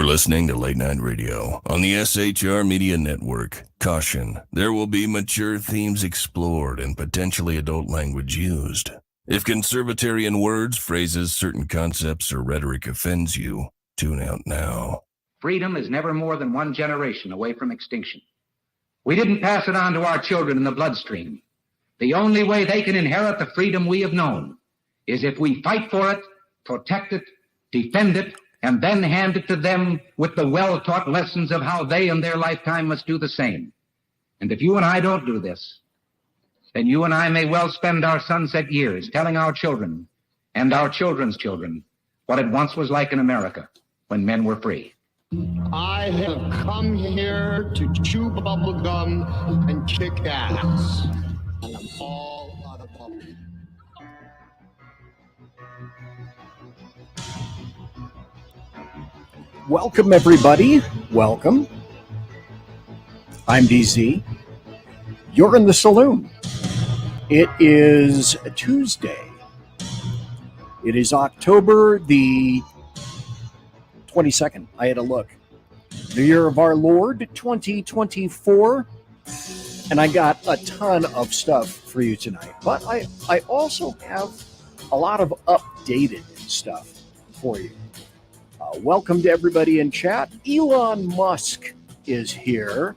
You're listening to Late Night Radio on the SHR Media Network. Caution, there will be mature themes explored and potentially adult language used. If Conservatarian words, phrases, certain concepts, or rhetoric offends you, tune out now. Freedom is never more than one generation away from extinction. We didn't pass it on to our children in the bloodstream. The only way they can inherit the freedom we have known is if we fight for it, protect it, defend it, and then hand it to them with the well-taught lessons of how they in their lifetime must do the same. And if you and I don't do this, then you and I may well spend our sunset years telling our children and our children's children what it once was like in America when men were free. I have come here to chew bubble gum and kick ass. And I'm all out of bubble. Welcome, everybody. Welcome. I'm DZ. You're in the Saloon. It is Tuesday. It is October the 22nd. I had a look. The year of our Lord, 2024. And I got a ton of stuff for you tonight. But I also have a lot of updated stuff for you. Welcome to everybody in chat. Elon Musk is here.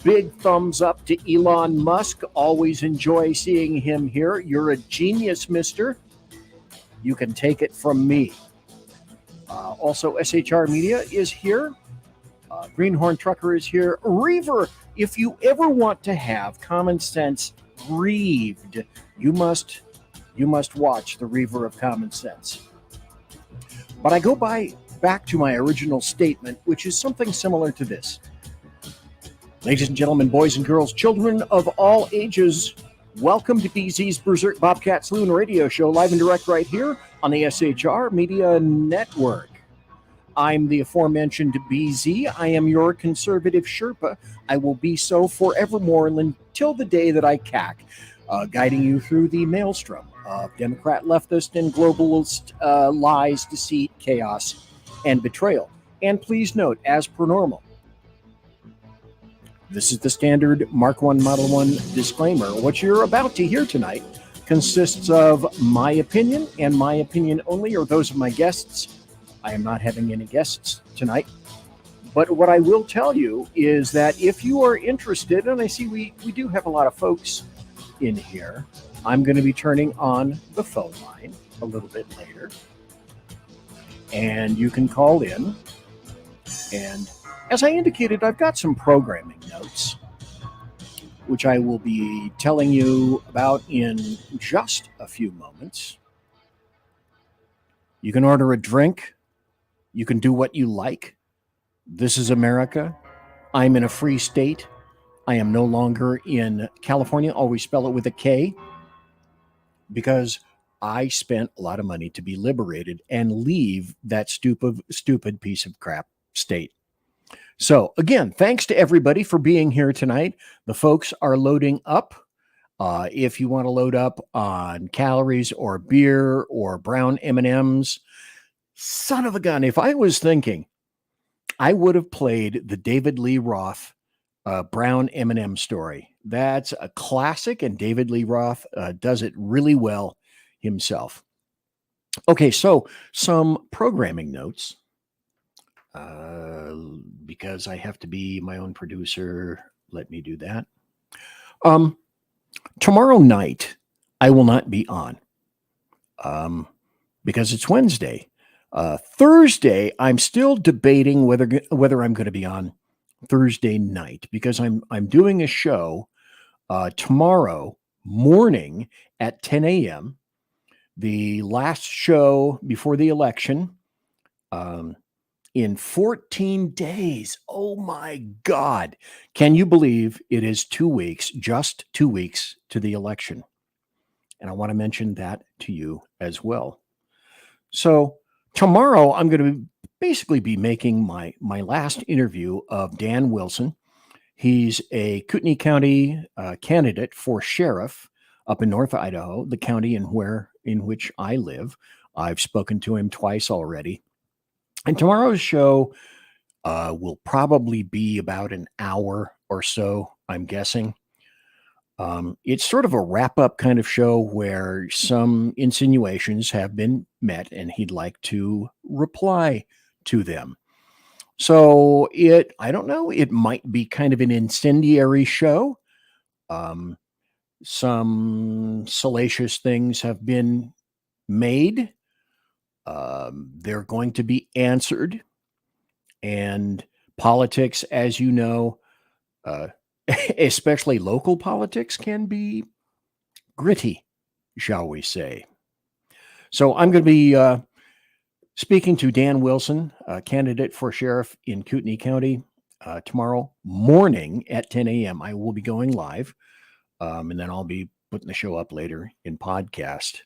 Big thumbs up to Elon Musk. Always enjoy seeing him here. You're a genius, mister. You can take it from me. Also, SHR Media is here. Greenhorn Trucker is here. Reaver, if you ever want to have common sense reaved, you must watch the Reaver of Common Sense. But I go back to my original statement, which is something similar to this. Ladies and gentlemen, boys and girls, children of all ages, welcome to BZ's Berserk, Bobcat, Saloon radio show, live and direct right here on the SHR Media Network. I'm the aforementioned BZ. I am your Conservative Sherpa. I will be so forevermore until the day that I cack, guiding you through the maelstrom of Democrat, leftist, and globalist lies, deceit, chaos, and betrayal. And please note, as per normal, this is the standard Mark 1, Model 1 disclaimer. What you're about to hear tonight consists of my opinion and my opinion only, or those of my guests. I am not having any guests tonight. But what I will tell you is that if you are interested, and I see we do have a lot of folks in here, I'm going to be turning on the phone line a little bit later. And you can call in. And as I indicated, I've got some programming notes, which I will be telling you about in just a few moments. You can order a drink. You can do what you like. This is America. I'm in a free state. I am no longer in California. Always spell it with a K, because I spent a lot of money to be liberated and leave that stupid piece of crap state. So again, thanks to everybody for being here tonight. The folks are loading up. If you want to load up on calories or beer or brown M&Ms, son of a gun. If I was thinking, I would have played the David Lee Roth brown M&M story. That's a classic, and David Lee Roth does it really well himself. Okay, so some programming notes. Because I have to be my own producer, let me do that. Tomorrow night, I will not be on because it's Wednesday. Thursday, I'm still debating whether I'm going to be on Thursday night, because I'm doing a show tomorrow morning at 10 a.m., the last show before the election. In 14 days. Oh my God. Can you believe it is 2 weeks, just 2 weeks to the election? And I want to mention that to you as well. So tomorrow I'm going to basically be making my last interview of Dan Wilson. He's a Kootenai County candidate for sheriff up in North Idaho, the county in which I live. I've spoken to him twice already. And tomorrow's show will probably be about an hour or so, I'm guessing. It's sort of a wrap-up kind of show where some insinuations have been met and he'd like to reply to them. So I don't know, it might be kind of an incendiary show. Some salacious things have been made. They're going to be answered. And politics, as you know, especially local politics, can be gritty, shall we say. So I'm going to be speaking to Dan Wilson, candidate for sheriff in Kootenai County, tomorrow morning at 10 a.m. I will be going live, and then I'll be putting the show up later in podcast.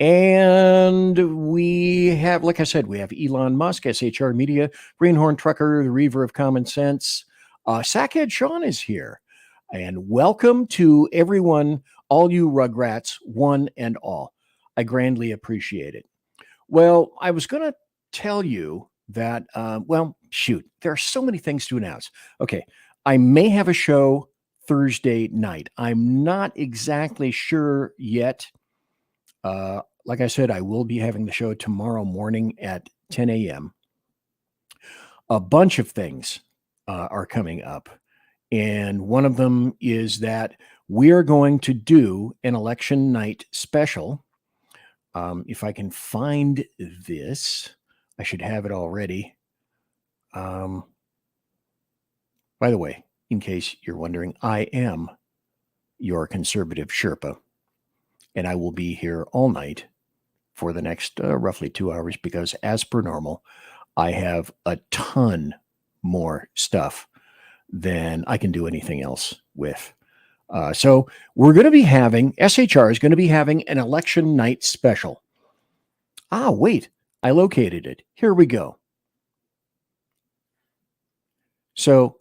And we have, like I said, we have Elon Musk, SHR Media, Greenhorn Trucker, the Reaver of Common Sense. Sackhead Sean is here. And welcome to everyone, all you Rugrats, one and all. I grandly appreciate it. Well, I was going to tell you that, there are so many things to announce. Okay, I may have a show Thursday night. I'm not exactly sure yet. Like I said, I will be having the show tomorrow morning at 10 a.m. A bunch of things are coming up. And one of them is that we are going to do an election night special. If I can find this, I should have it already. By the way, in case you're wondering, I am your Conservative Sherpa. And I will be here all night for the next roughly 2 hours because, as per normal, I have a ton more stuff than I can do anything else with. So we're going to be having, SHR is going to be having an election night special. Wait, I located it. Here we go. So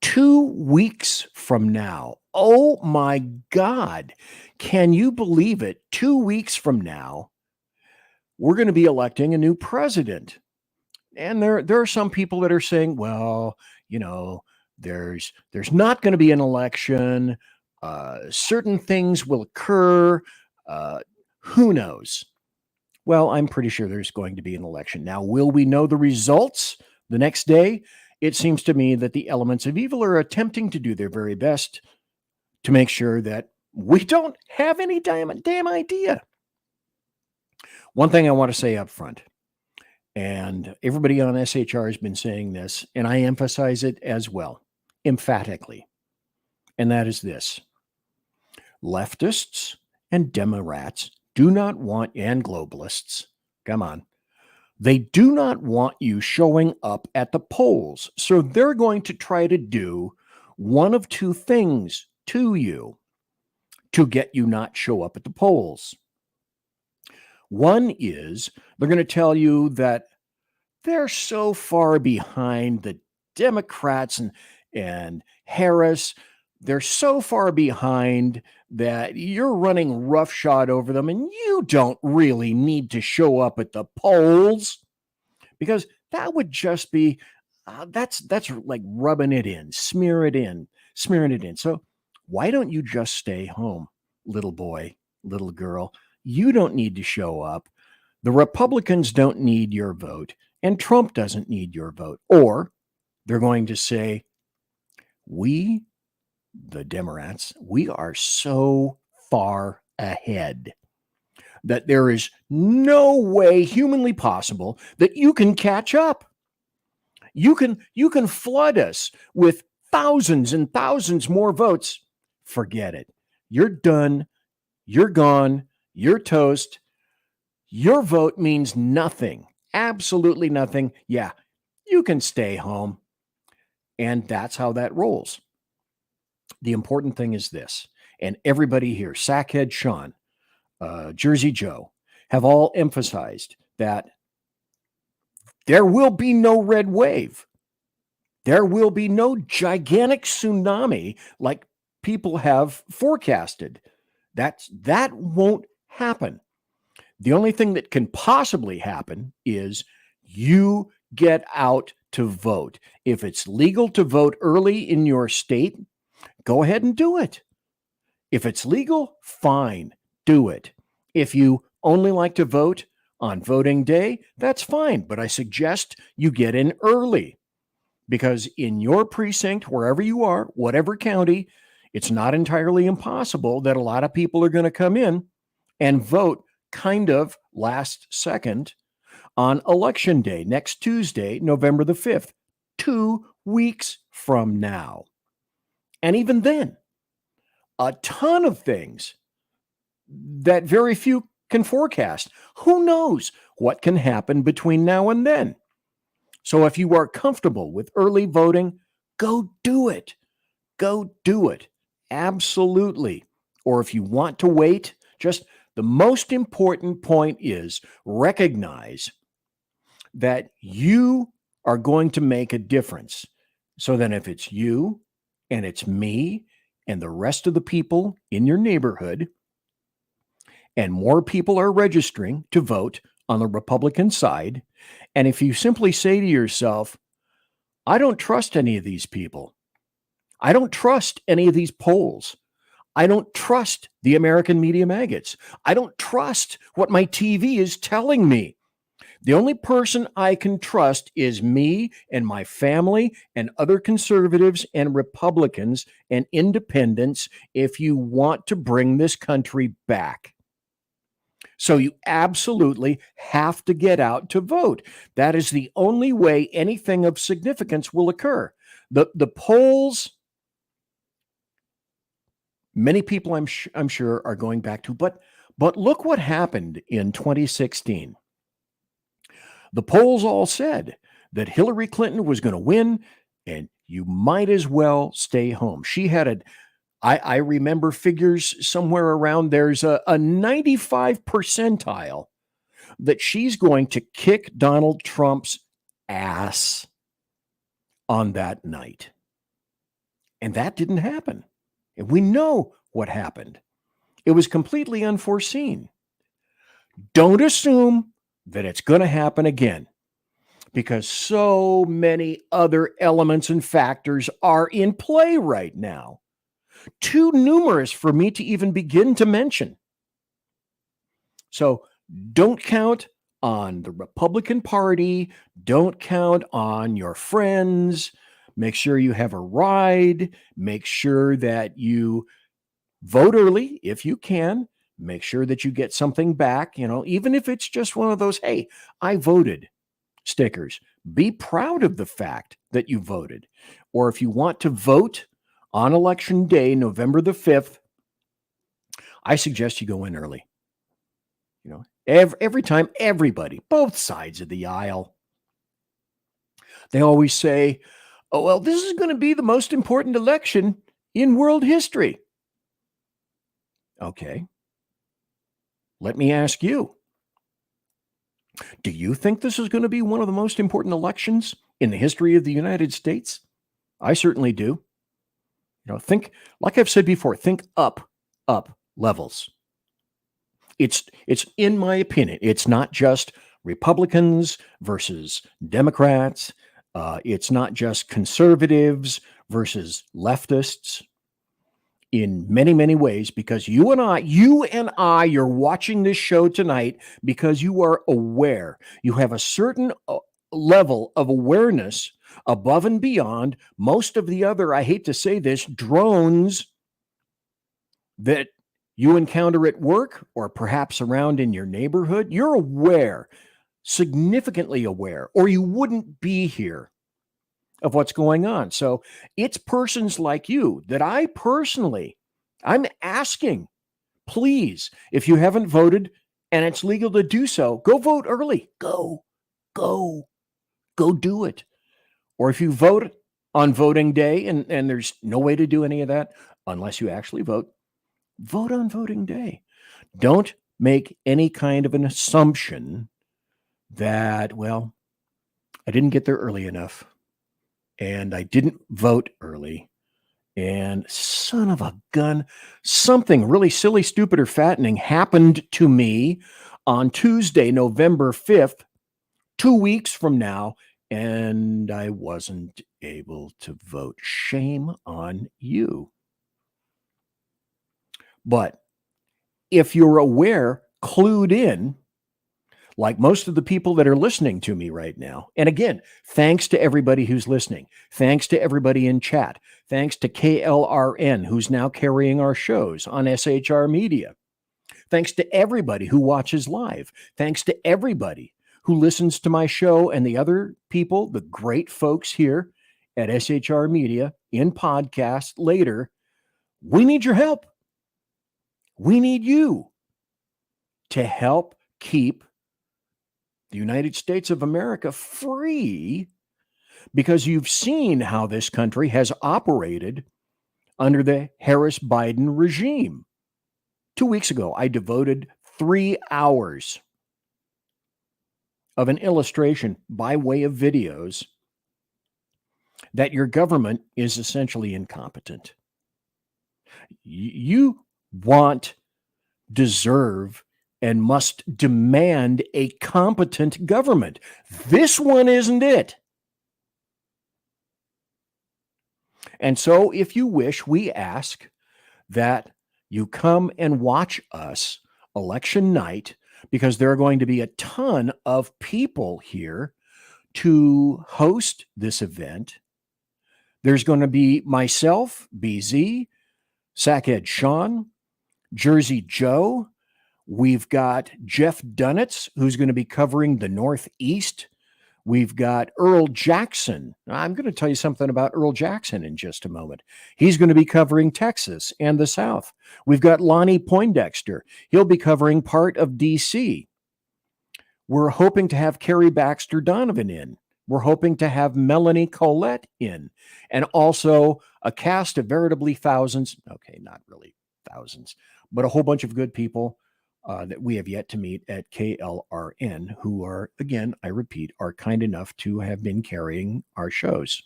2 weeks from now, oh my God, can you believe it? 2 weeks from now, we're going to be electing a new president. And there are some people that are saying, well, you know, there's not going to be an election. Certain things will occur. Who knows? Well, I'm pretty sure there's going to be an election. Now, will we know the results the next day? It seems to me that the elements of evil are attempting to do their very best to make sure that we don't have any damn idea. One thing I want to say up front, and everybody on SHR has been saying this, and I emphasize it as well, emphatically, and that is this. Leftists and Democrats do not want, and globalists, come on, they do not want you showing up at the polls. So they're going to try to do one of two things to you to get you not show up at the polls. One is they're going to tell you that they're so far behind the Democrats and Harris. They're so far behind that you're running roughshod over them and you don't really need to show up at the polls, because that would just be, that's like rubbing it in, smearing it in. So why don't you just stay home, little boy, little girl? You don't need to show up. The Republicans don't need your vote, and Trump doesn't need your vote. Or they're going to say, we, the Democrats, we are so far ahead that there is no way humanly possible that you can catch up. You can flood us with thousands and thousands more votes. Forget it. You're done. You're gone. You're toast. Your vote means nothing. Absolutely nothing. Yeah, you can stay home. And that's how that rolls. The important thing is this, and everybody here, Sackhead Sean, Jersey Joe, have all emphasized that there will be no red wave. There will be no gigantic tsunami like people have forecasted. That won't happen. The only thing that can possibly happen is you get out to vote. If it's legal to vote early in your state, go ahead and do it. If it's legal, fine, do it. If you only like to vote on voting day, that's fine, but I suggest you get in early, because in your precinct, wherever you are, whatever county, it's not entirely impossible that a lot of people are going to come in and vote kind of last second on election day, next Tuesday, November the 5th, 2 weeks from now. And even then, a ton of things that very few can forecast. Who knows what can happen between now and then? So if you are comfortable with early voting, go do it. Go do it. Absolutely. Or if you want to wait, just the most important point is recognize that you are going to make a difference. So then if it's you and it's me and the rest of the people in your neighborhood, and more people are registering to vote on the Republican side, and if you simply say to yourself, I don't trust any of these people. I don't trust any of these polls. I don't trust the American media maggots. I don't trust what my TV is telling me. The only person I can trust is me and my family and other conservatives and Republicans and independents if you want to bring this country back. So you absolutely have to get out to vote. That is the only way anything of significance will occur. The polls, many people I'm sure are going back to, but look what happened in 2016. The polls all said that Hillary Clinton was going to win, and you might as well stay home. She had I remember figures somewhere around, there's a 95 percentile that she's going to kick Donald Trump's ass on that night. And that didn't happen. And we know what happened. It was completely unforeseen. Don't assume that it's going to happen again, because so many other elements and factors are in play right now. Too numerous for me to even begin to mention. So don't count on the Republican Party. Don't count on your friends. Make sure you have a ride. Make sure that you vote early if you can. Make sure that you get something back, even if it's just one of those, hey, I voted stickers. Be proud of the fact that you voted. Or if you want to vote on election day, November the 5th, I suggest you go in early. Every time, everybody, both sides of the aisle, they always say, oh, well, this is going to be the most important election in world history. Okay. Let me ask you, do you think this is going to be one of the most important elections in the history of the United States? I certainly do. Think, like I've said before, think up levels. It's in my opinion, it's not just Republicans versus Democrats. It's not just conservatives versus leftists. In many, many ways, because you and I, you're watching this show tonight because you are aware. You have a certain level of awareness above and beyond most of the other, I hate to say this, drones that you encounter at work or perhaps around in your neighborhood. You're aware, significantly aware, or you wouldn't be here of what's going on. So it's persons like you that I'm asking, please, if you haven't voted and it's legal to do so, go vote early. Go do it. Or if you vote on voting day and there's no way to do any of that unless you actually vote on voting day. Don't make any kind of an assumption that, well, I didn't get there early enough. And I didn't vote early, and son of a gun, something really silly, stupid, or fattening happened to me on Tuesday, November 5th, 2 weeks from now, and I wasn't able to vote. Shame on you. But if you're aware, clued in, like most of the people that are listening to me right now, and again, thanks to everybody who's listening, thanks to everybody in chat, thanks to KLRN, who's now carrying our shows on SHR Media, thanks to everybody who watches live, thanks to everybody who listens to my show and the other people, the great folks here at SHR Media in podcast later. We need your help. We need you to help keep the United States of America free, because you've seen how this country has operated under the Harris-Biden regime. 2 weeks ago, I devoted 3 hours of an illustration by way of videos that your government is essentially incompetent. You want, deserve, and must demand a competent government. This one isn't it. And so, if you wish, we ask that you come and watch us election night, because there are going to be a ton of people here to host this event. There's going to be myself, BZ, Sackhead Sean, Jersey Joe. We've got Jeff Dunitz, who's going to be covering the Northeast. We've got Earl Jackson. I'm going to tell you something about Earl Jackson in just a moment. He's going to be covering Texas and the South. We've got Lonnie Poindexter. He'll be covering part of D.C. We're hoping to have Carrie Baxter Donovan in. We're hoping to have Melanie Collette in. And also a cast of veritably thousands, okay, not really thousands, but a whole bunch of good people that we have yet to meet at KLRN, who are, again, I repeat, are kind enough to have been carrying our shows.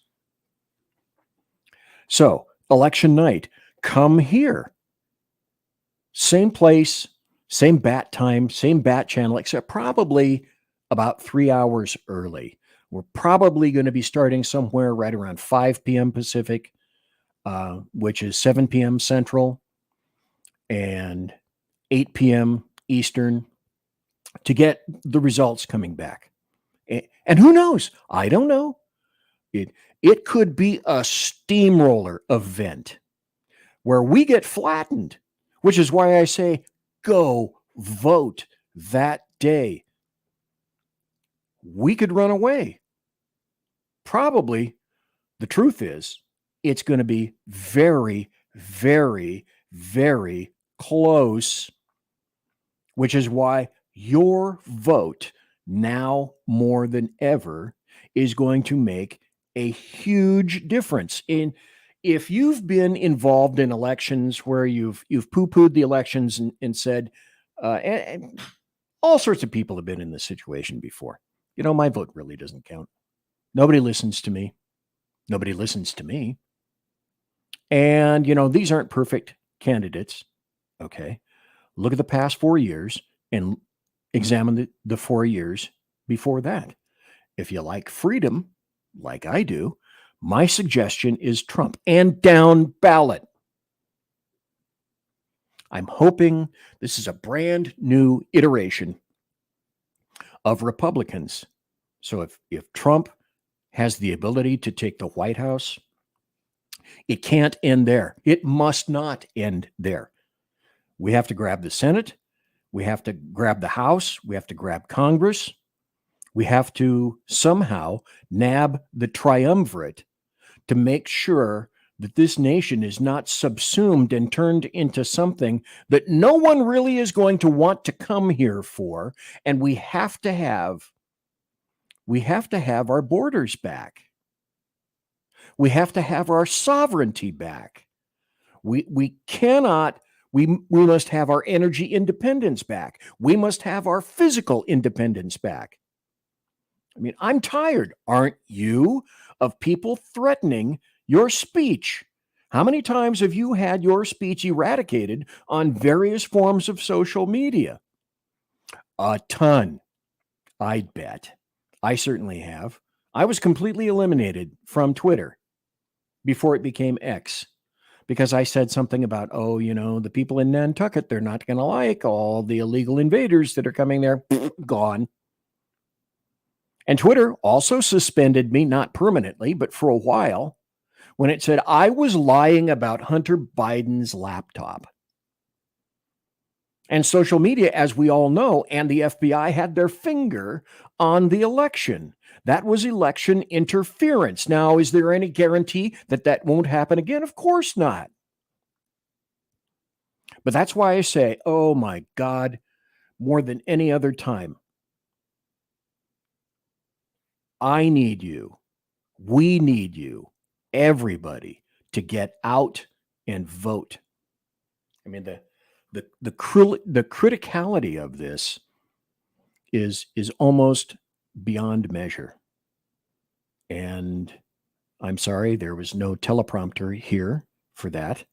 So, election night, come here. Same place, same bat time, same bat channel, except probably about 3 hours early. We're probably going to be starting somewhere right around 5 p.m. Pacific, which is 7 p.m. Central, and 8 p.m. Eastern, to get the results coming back. And who knows? I don't know. It could be a steamroller event where we get flattened, which is why I say go vote that day. We could run away. Probably, the truth is, it's going to be very, very, very close, which is why your vote now more than ever is going to make a huge difference. If you've been involved in elections where you've poo-pooed the elections and said, and all sorts of people have been in this situation before. You know, my vote really doesn't count. Nobody listens to me. Nobody listens to me. And, you know, these aren't perfect candidates. Okay. Look at the past 4 years and examine the 4 years before that. If you like freedom, like I do, my suggestion is Trump and down ballot. I'm hoping this is a brand new iteration of Republicans. So if Trump has the ability to take the White House, it can't end there. It must not end there. We have to grab the Senate. We have to grab the House. We have to grab Congress. We have to somehow nab the triumvirate to make sure that this nation is not subsumed and turned into something that no one really is going to want to come here for. And we have to have our borders back. We have to have our sovereignty back. We must have our energy independence back. We must have our physical independence back. I mean, I'm tired, aren't you, of people threatening your speech? How many times have you had your speech eradicated on various forms of social media? A ton, I'd bet. I certainly have. I was completely eliminated from Twitter before it became X because I said something about, oh, the people in Nantucket, they're not going to like all the illegal invaders that are coming there. Gone. And Twitter also suspended me, not permanently, but for a while, when it said I was lying about Hunter Biden's laptop. And social media, as we all know, and the FBI had their finger on the election. That was election interference. Now, is there any guarantee that that won't happen again? Of course not. But that's why I say, oh my God, more than any other time, I need you. We need you, everybody, to get out and vote. I mean, the criticality of this is almost beyond measure. And I'm sorry, there was no teleprompter here for that.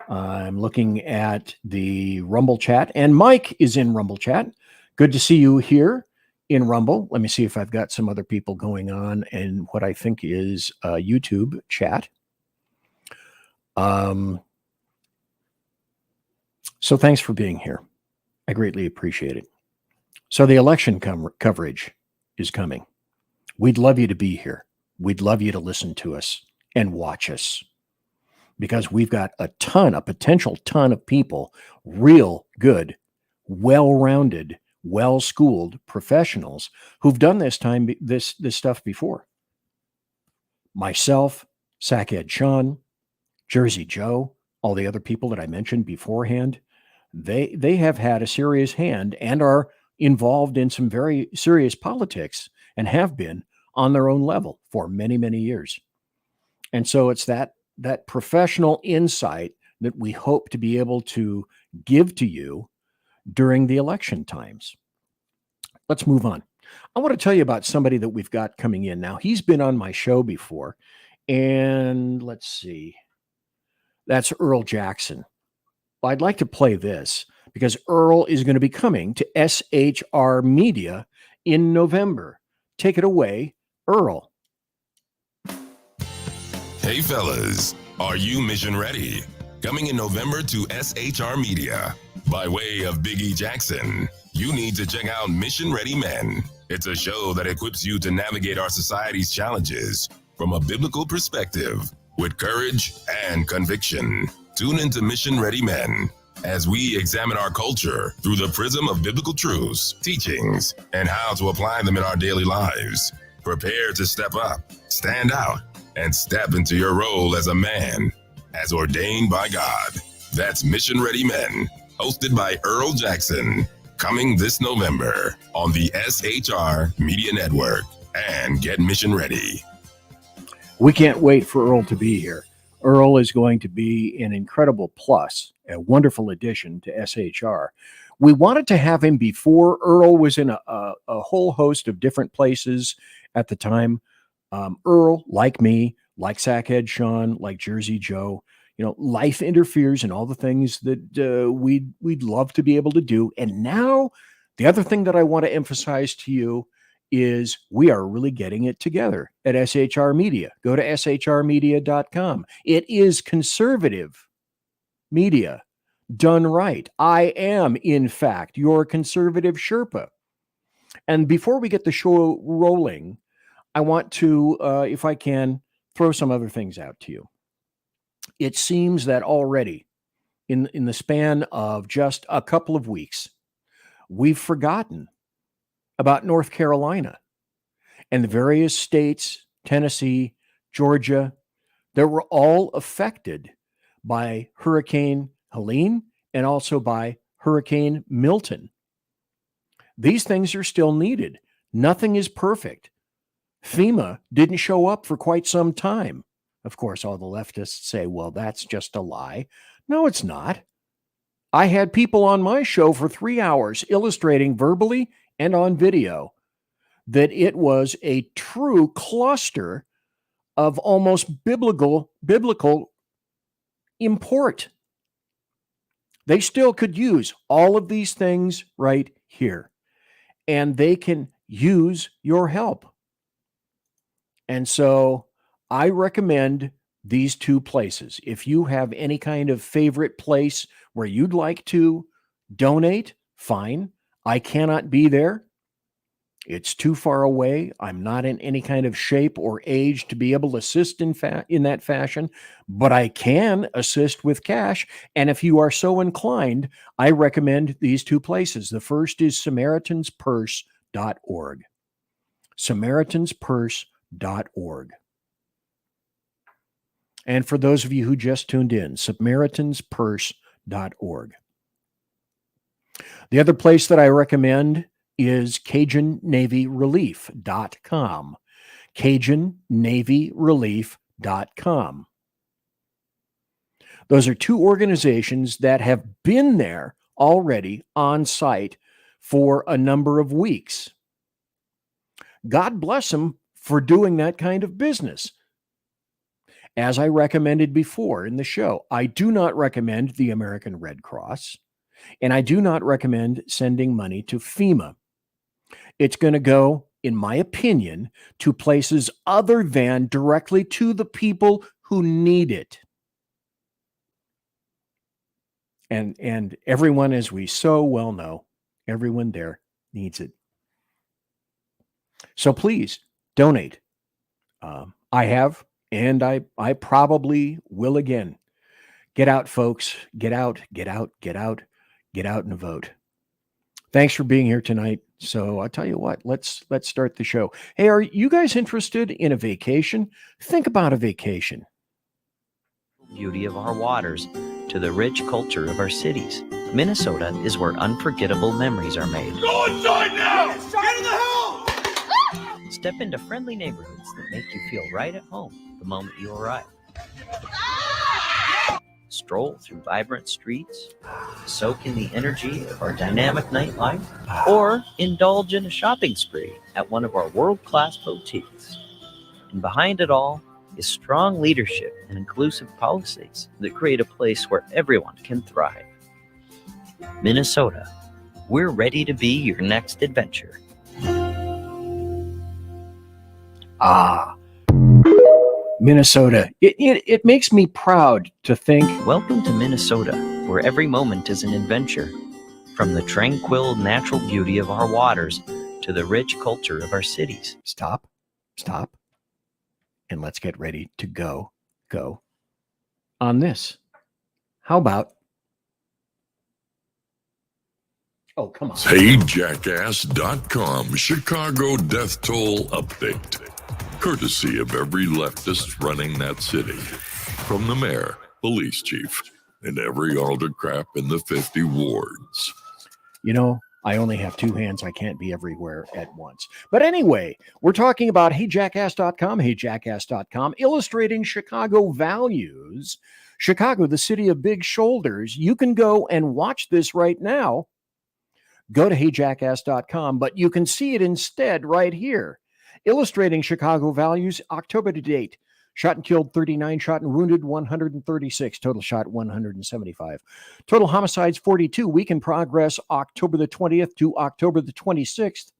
I'm looking at the Rumble chat, and Mike is in Rumble chat. Good to see you here in Rumble. Let me see if I've got some other people going on in what I think is YouTube chat. So thanks for being here. I greatly appreciate it. So the election coverage is coming. We'd love you to be here. We'd love you to listen to us and watch us, because we've got a potential ton of people, real good, well-rounded, well-schooled professionals who've done this stuff before. Myself, Sackhead Sean, Jersey Joe, all the other people that I mentioned beforehand, they have had a serious hand and are involved in some very serious politics and have been on their own level for many, many years. And so it's that professional insight that we hope to be able to give to you during the election times. Let's move on. I want to tell you about somebody that we've got coming in now. He's been on my show before, and let's see. That's Earl Jackson. Well, I'd like to play this because Earl is going to be coming to SHR Media in November. Take it away, Earl. Hey fellas, are you mission ready? Coming in November to SHR Media. By way of Big E Jackson, you need to check out Mission Ready Men. It's a show that equips you to navigate our society's challenges from a biblical perspective with courage and conviction. Tune into Mission Ready Men as we examine our culture through the prism of biblical truths, teachings, and how to apply them in our daily lives. Prepare to step up, stand out, and step into your role as a man, as ordained by God. That's Mission Ready Men, hosted by Earl Jackson, coming this November on the SHR Media Network. And get mission ready. We can't wait for Earl to be here. Earl is going to be an incredible plus, a wonderful addition to SHR. We wanted to have him before. Earl was in a whole host of different places at the time. Earl, like me, like Sackhead Sean, like Jersey Joe, life interferes in all the things that we'd love to be able to do. And now the other thing that I want to emphasize to you is we are really getting it together at SHR Media. Go to shrmedia.com. It is conservative media done right. I am, in fact, your conservative Sherpa. And before we get the show rolling, I want to, if I can, throw some other things out to you. It seems that already in the span of just a couple of weeks, we've forgotten about North Carolina and the various states, Tennessee, Georgia, that were all affected by Hurricane Helene and also by Hurricane Milton. These things are still needed. Nothing is perfect. FEMA didn't show up for quite some time. Of course, all the leftists say, well, that's just a lie. No, it's not. I had people on my show for 3 hours illustrating verbally and on video that it was a true cluster of almost biblical import. They still could use all of these things right here, and they can use your help. And so I recommend these two places. If you have any kind of favorite place where you'd like to donate, fine. I cannot be there. It's too far away. I'm not in any kind of shape or age to be able to assist in that fashion, but I can assist with cash. And if you are so inclined, I recommend these two places. The first is SamaritansPurse.org. SamaritansPurse.org. And for those of you who just tuned in, SamaritansPurse.org. The other place that I recommend is CajunNavyRelief.com. CajunNavyRelief.com. Those are two organizations that have been there already on site for a number of weeks. God bless them for doing that kind of business. As I recommended before in the show, I do not recommend the American Red Cross, and I do not recommend sending money to FEMA. It's going to go, in my opinion, to places other than directly to the people who need it. And everyone, as we so well know, everyone there needs it. So please donate. I have, and I probably will again. Get out, folks. Get out, get out, get out, get out and vote. Thanks for being here tonight. So I'll tell you what, let's start the show. Hey, are you guys interested in a vacation? Think about a vacation. Beauty of our waters to the rich culture of our cities. Minnesota is where unforgettable memories are made. Go inside now! Get in the house! Step into friendly neighborhoods that make you feel right at home the moment you arrive. Stroll through vibrant streets, soak in the energy of our dynamic nightlife, or indulge in a shopping spree at one of our world-class boutiques. And behind it all is strong leadership and inclusive policies that create a place where everyone can thrive. Minnesota, we're ready to be your next adventure. Minnesota. It makes me proud to think. Welcome to Minnesota, where every moment is an adventure. From the tranquil natural beauty of our waters to the rich culture of our cities. Stop. And let's get ready to go on this. How about? Oh, come on. HeyJackass.com Chicago death toll update. Courtesy of every leftist running that city. From the mayor, police chief, and every alder crap in the 50 wards. You know, I only have two hands. I can't be everywhere at once. But anyway, we're talking about HeyJackass.com, illustrating Chicago values. Chicago, the city of big shoulders. You can go and watch this right now. Go to HeyJackass.com, but you can see it instead right here. Illustrating Chicago values, October to date. Shot and killed 39, shot and wounded 136, total shot 175. Total homicides 42, week in progress October the 20th to October the 26th.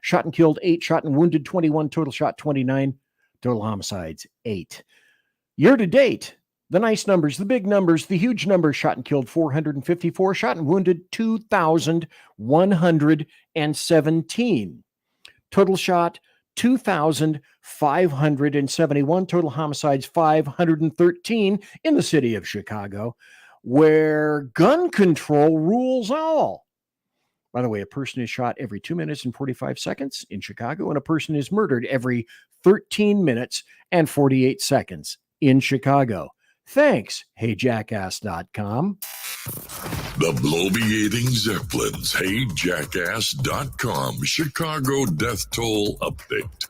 Shot and killed 8, shot and wounded 21, total shot 29, total homicides 8. Year to date, the nice numbers, the big numbers, the huge numbers, shot and killed 454, shot and wounded 2,117. Total shot 2,571, total homicides 513 in the city of Chicago, where gun control rules all. By the way, a person is shot every 2 minutes and 45 seconds in Chicago, and a person is murdered every 13 minutes and 48 seconds in Chicago. Thanks, HeyJackass.com. The bloviating Zeppelins, HeyJackass.com Chicago death toll update.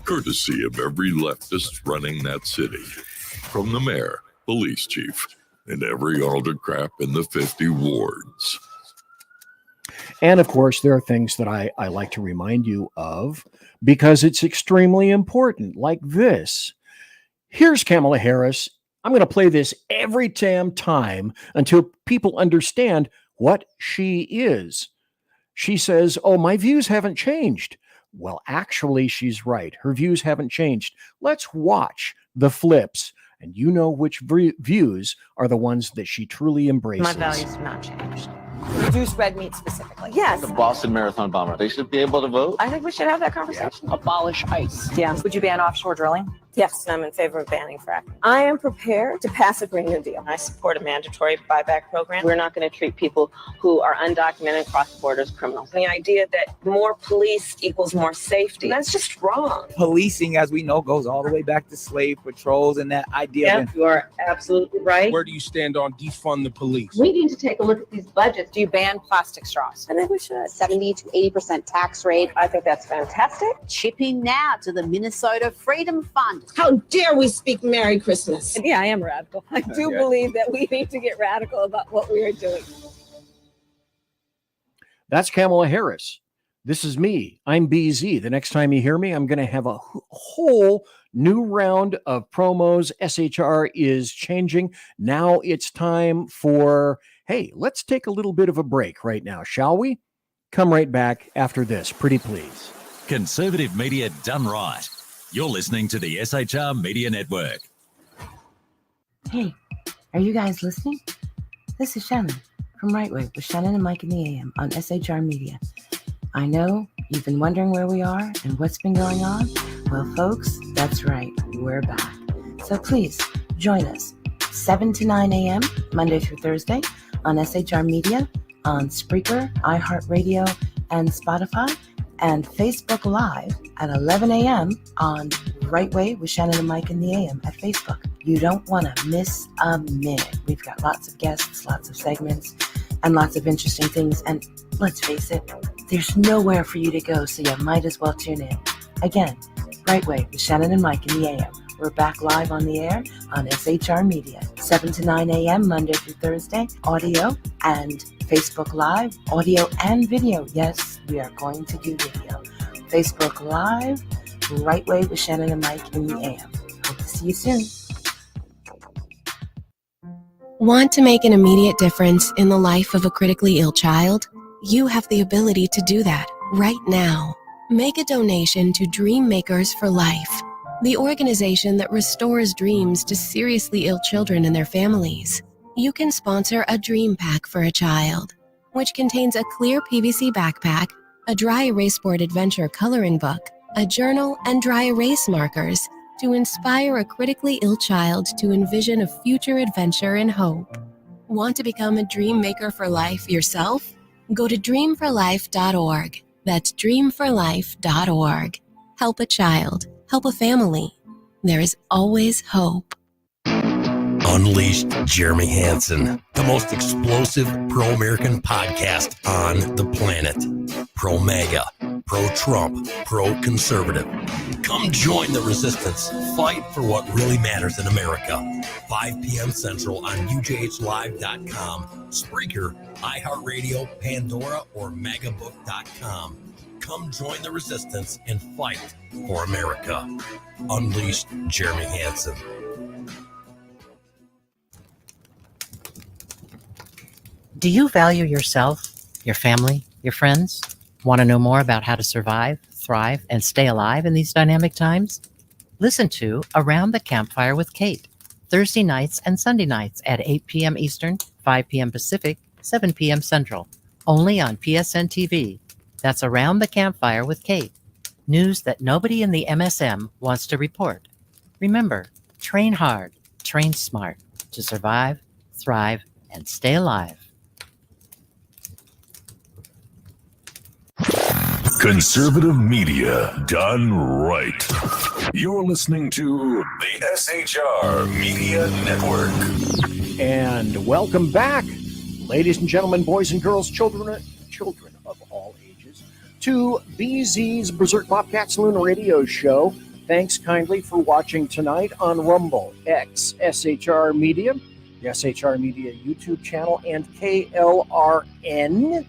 Courtesy of every leftist running that city. From the mayor, police chief, and every alder crap in the 50 wards. And of course, there are things that I like to remind you of because it's extremely important, like this. Here's Kamala Harris. I'm going to play this every damn time until people understand what she is. She says, oh, my views haven't changed. Well, actually, she's right. Her views haven't changed. Let's watch the flips, and you know which views are the ones that she truly embraces. My values have not changed. Reduce red meat specifically. Yes. The Boston Marathon bomber, they should be able to vote. I think we should have that conversation. Abolish ICE. Yeah. Would you ban offshore drilling? Yes, I'm in favor of banning fracking. I am prepared to pass a Green New Deal. I support a mandatory buyback program. We're not going to treat people who are undocumented and cross borders criminals. The idea that more police equals more safety, that's just wrong. Policing, as we know, goes all the way back to slave patrols and that idea. Yeah, you are absolutely right. Where do you stand on defund the police? We need to take a look at these budgets. Do you ban plastic straws? I think we should. 70 to 80% tax rate. I think that's fantastic. Chipping now to the Minnesota Freedom Fund. How dare we speak Merry Christmas? Yeah, I am radical. I do believe that we need to get radical about what we are doing. That's Kamala Harris. This is me. I'm BZ. The next time you hear me, I'm going to have a whole new round of promos. SHR is changing. Now it's time for, hey, let's take a little bit of a break right now, shall we? Come right back after this, pretty please. Conservative media done right. You're listening to the SHR Media Network. Hey, are you guys listening? This is Shannon from Right Way with Shannon and Mike in the AM on SHR Media. I know you've been wondering where we are and what's been going on. Well, folks, that's right. We're back. So please join us 7 to 9 a.m. Monday through Thursday on SHR Media, on Spreaker, iHeartRadio, and Spotify, and Facebook Live at 11 a.m. on Right Way with Shannon and Mike in the AM at Facebook. You don't want to miss a minute. We've got lots of guests, lots of segments, and lots of interesting things. And let's face it, there's nowhere for you to go, so you might as well tune in. Again, Right Way with Shannon and Mike in the AM. We're back live on the air on SHR Media, 7 to 9 a.m. Monday through Thursday, audio and Facebook Live, audio and video. Yes, we are going to do video. Facebook Live, Right Way with Shannon and Mike in the AM. Hope to see you soon. Want to make an immediate difference in the life of a critically ill child? You have the ability to do that right now. Make a donation to Dream Makers for Life, the organization that restores dreams to seriously ill children and their families. You can sponsor a dream pack for a child, which contains a clear PVC backpack, a dry erase board adventure coloring book, a journal, and dry erase markers to inspire a critically ill child to envision a future adventure and hope. Want to become a dream maker for life yourself? Go to dreamforlife.org. That's dreamforlife.org. Help a child. Help a family. There is always hope. Unleashed Jeremy Hansen, the most explosive pro-American podcast on the planet. Pro-MAGA, pro-Trump, pro-conservative. Come join the resistance. Fight for what really matters in America. 5 p.m. Central on UJHLive.com, Spreaker, iHeartRadio, Pandora, or MAGAbook.com. Come join the resistance and fight for America. Unleashed Jeremy Hansen. Do you value yourself, your family, your friends? Want to know more about how to survive, thrive, and stay alive in these dynamic times? Listen to Around the Campfire with Kate, Thursday nights and Sunday nights at 8 p.m. Eastern, 5 p.m. Pacific, 7 p.m. Central, only on PSN TV. That's Around the Campfire with Kate. News that nobody in the MSM wants to report. Remember, train hard, train smart to survive, thrive, and stay alive. Conservative media done right. You're listening to the SHR Media Network. And welcome back, ladies and gentlemen, boys and girls, children of all ages, to BZ's Berserk Bobcat Saloon radio show. Thanks kindly for watching tonight on Rumble, X, SHR Media, the SHR Media YouTube channel, and KLRN.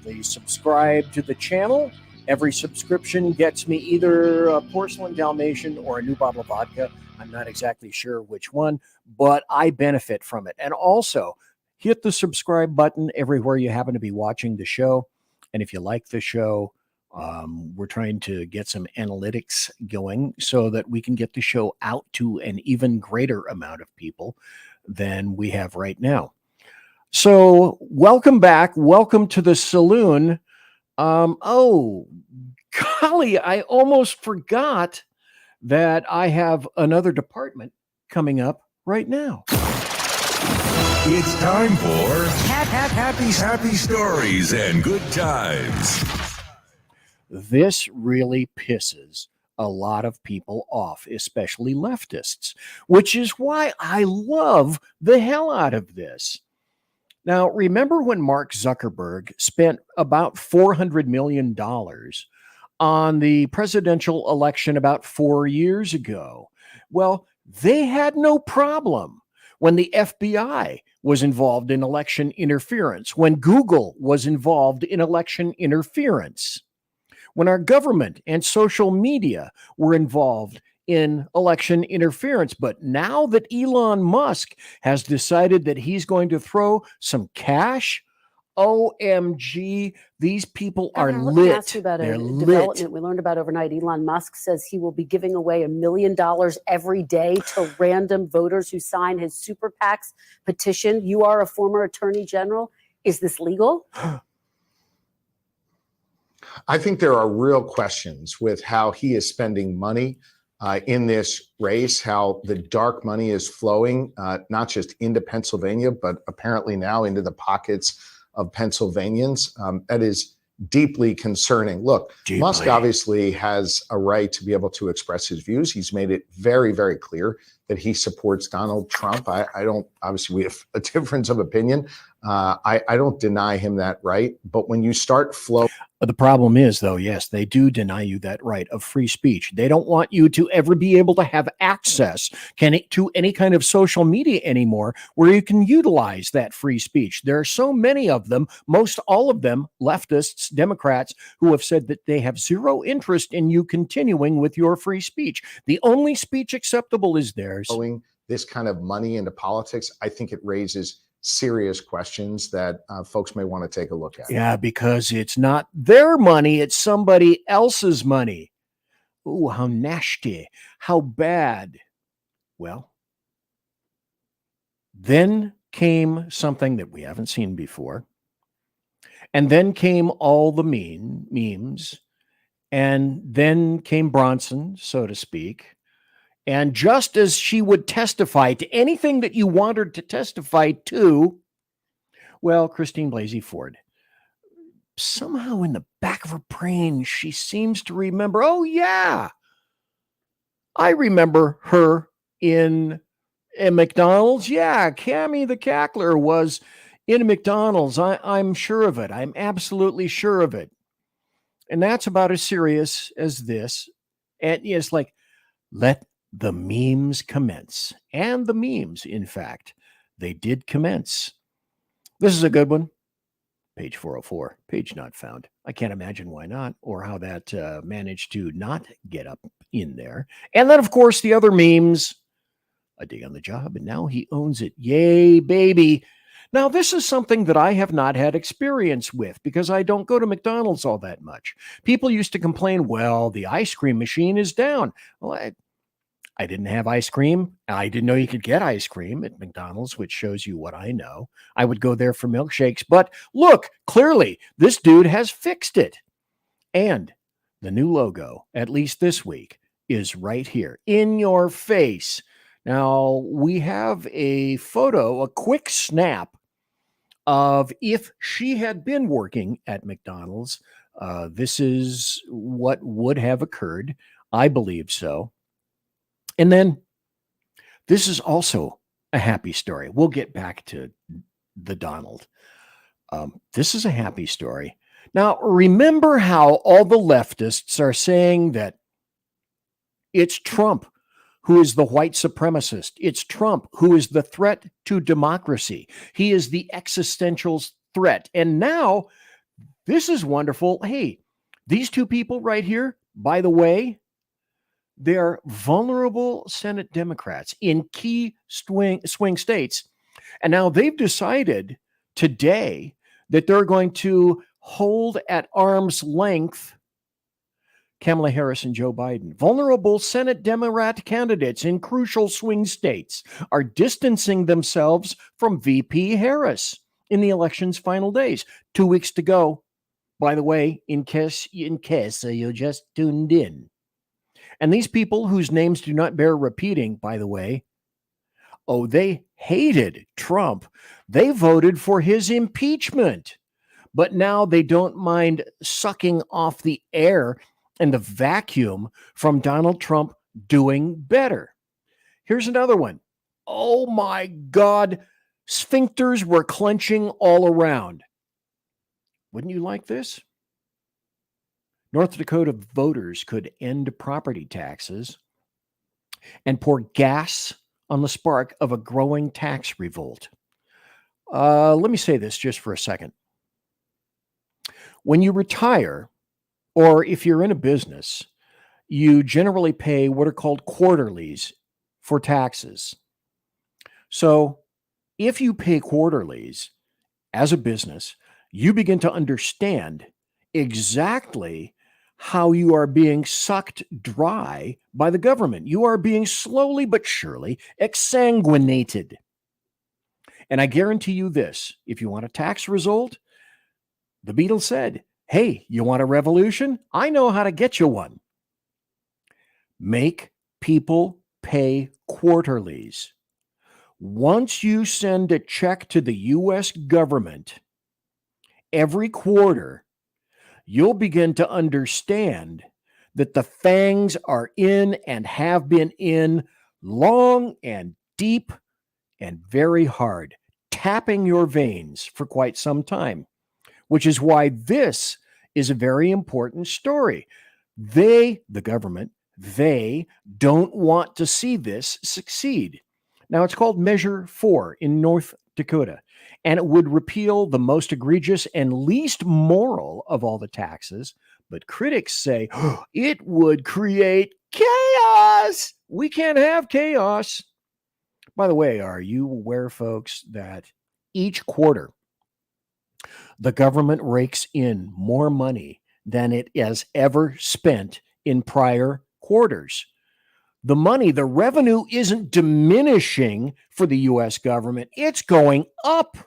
Please subscribe to the channel. Every subscription gets me either a porcelain Dalmatian or a new bottle of vodka. I'm not exactly sure which one, but I benefit from it. And also, hit the subscribe button everywhere you happen to be watching the show. And if you like the show, We're trying to get some analytics going so that we can get the show out to an even greater amount of people than we have right now. So welcome back. Welcome to the Saloon. Oh, golly, I almost forgot that I have another department coming up right now. It's time for happy stories and good times. This really pisses a lot of people off, especially leftists, which is why I love the hell out of this. Now, remember when Mark Zuckerberg spent about $400 million on the presidential election about 4 years ago? Well, they had no problem when the FBI was involved in election interference, when Google was involved in election interference, when our government and social media were involved in election interference. But now that Elon Musk has decided that he's going to throw some cash, OMG, these people are Let me lit. ask you about They're a lit. development we learned about overnight. Elon Musk says he will be giving away $1 million every day to random voters who sign his super PAC's petition. You are a former attorney general. Is this legal? I think there are real questions with how he is spending money in this race, how the dark money is flowing, not just into Pennsylvania, but apparently now into the pockets of Pennsylvanians. That is deeply concerning. Look, Musk obviously has a right to be able to express his views. He's made it very, very clear that he supports Donald Trump. I don't, obviously we have a difference of opinion. I don't deny him that right. But when you start flowing. The problem is, though, yes, they do deny you that right of free speech. They don't want you to ever be able to have access to any kind of social media anymore where you can utilize that free speech. There are so many of them, most all of them, leftists, Democrats, who have said that they have zero interest in you continuing with your free speech. The only speech acceptable is theirs. Flowing this kind of money into politics, I think it raises serious questions that folks may want to take a look at. Yeah, because it's not their money, it's somebody else's money. Ooh, how nasty, how bad. Well, then came something that we haven't seen before. And then came all the memes. And then came Bronson, so to speak. And just as she would testify to anything that you want her to testify to, well, Christine Blasey Ford, somehow in the back of her brain, she seems to remember, oh, yeah, I remember her in a McDonald's. Yeah, Cammie the Cackler was in a McDonald's. I'm sure of it. I'm absolutely sure of it. And that's about as serious as this. And it's like, let the memes commence. And the memes, in fact, they did commence. This is a good one. Page 404, page not found. I can't imagine why not, or how that managed to not get up in there. And then, of course, the other memes. A day on the job, and now he owns it. Yay, baby. Now, this is something that I have not had experience with because I don't go to McDonald's all that much. People used to complain, well, the ice cream machine is down. Well, I didn't have ice cream. I didn't know you could get ice cream at McDonald's, which shows you what I know. I would go there for milkshakes. But look, clearly, this dude has fixed it. And the new logo, at least this week, is right here in your face. Now, we have a photo, a quick snap of if she had been working at McDonald's. This is what would have occurred. I believe so. And then this is also a happy story. We'll get back to the Donald. This is a happy story. Now, remember how all the leftists are saying that it's Trump who is the white supremacist. It's Trump who is the threat to democracy. He is the existential threat. And now, this is wonderful. Hey, these two people right here, by the way, they're vulnerable Senate Democrats in key swing states. And now they've decided today that they're going to hold at arm's length Kamala Harris and Joe Biden. Vulnerable Senate Democrat candidates in crucial swing states are distancing themselves from VP Harris in the election's final days. 2 weeks to go. By the way, in case you just tuned in. And these people whose names do not bear repeating, by the way, they hated Trump. They voted for his impeachment. But now they don't mind sucking off the air and the vacuum from Donald Trump doing better. Here's another one. Oh my God, sphincters were clenching all around. Wouldn't you like this? North Dakota voters could end property taxes and pour gas on the spark of a growing tax revolt. Let me say this just for a second. When you retire, or if you're in a business, you generally pay what are called quarterlies for taxes. So if you pay quarterlies as a business, you begin to understand exactly how you are being sucked dry by the government. You are being slowly but surely exsanguinated. And I guarantee you this, if you want a tax result, the Beatles said, hey, you want a revolution? I know how to get you one. Make people pay quarterlies. Once you send a check to the U.S. government every quarter, you'll begin to understand that the fangs are in and have been in long and deep and very hard, tapping your veins for quite some time, which is why this is a very important story. The government, they don't want to see this succeed. Now, it's called Measure 4 in North Dakota, and it would repeal the most egregious and least moral of all the taxes. But critics say it would create chaos. We can't have chaos. By the way, are you aware, folks, that each quarter the government rakes in more money than it has ever spent in prior quarters? The money, the revenue isn't diminishing for the U.S. government. It's going up.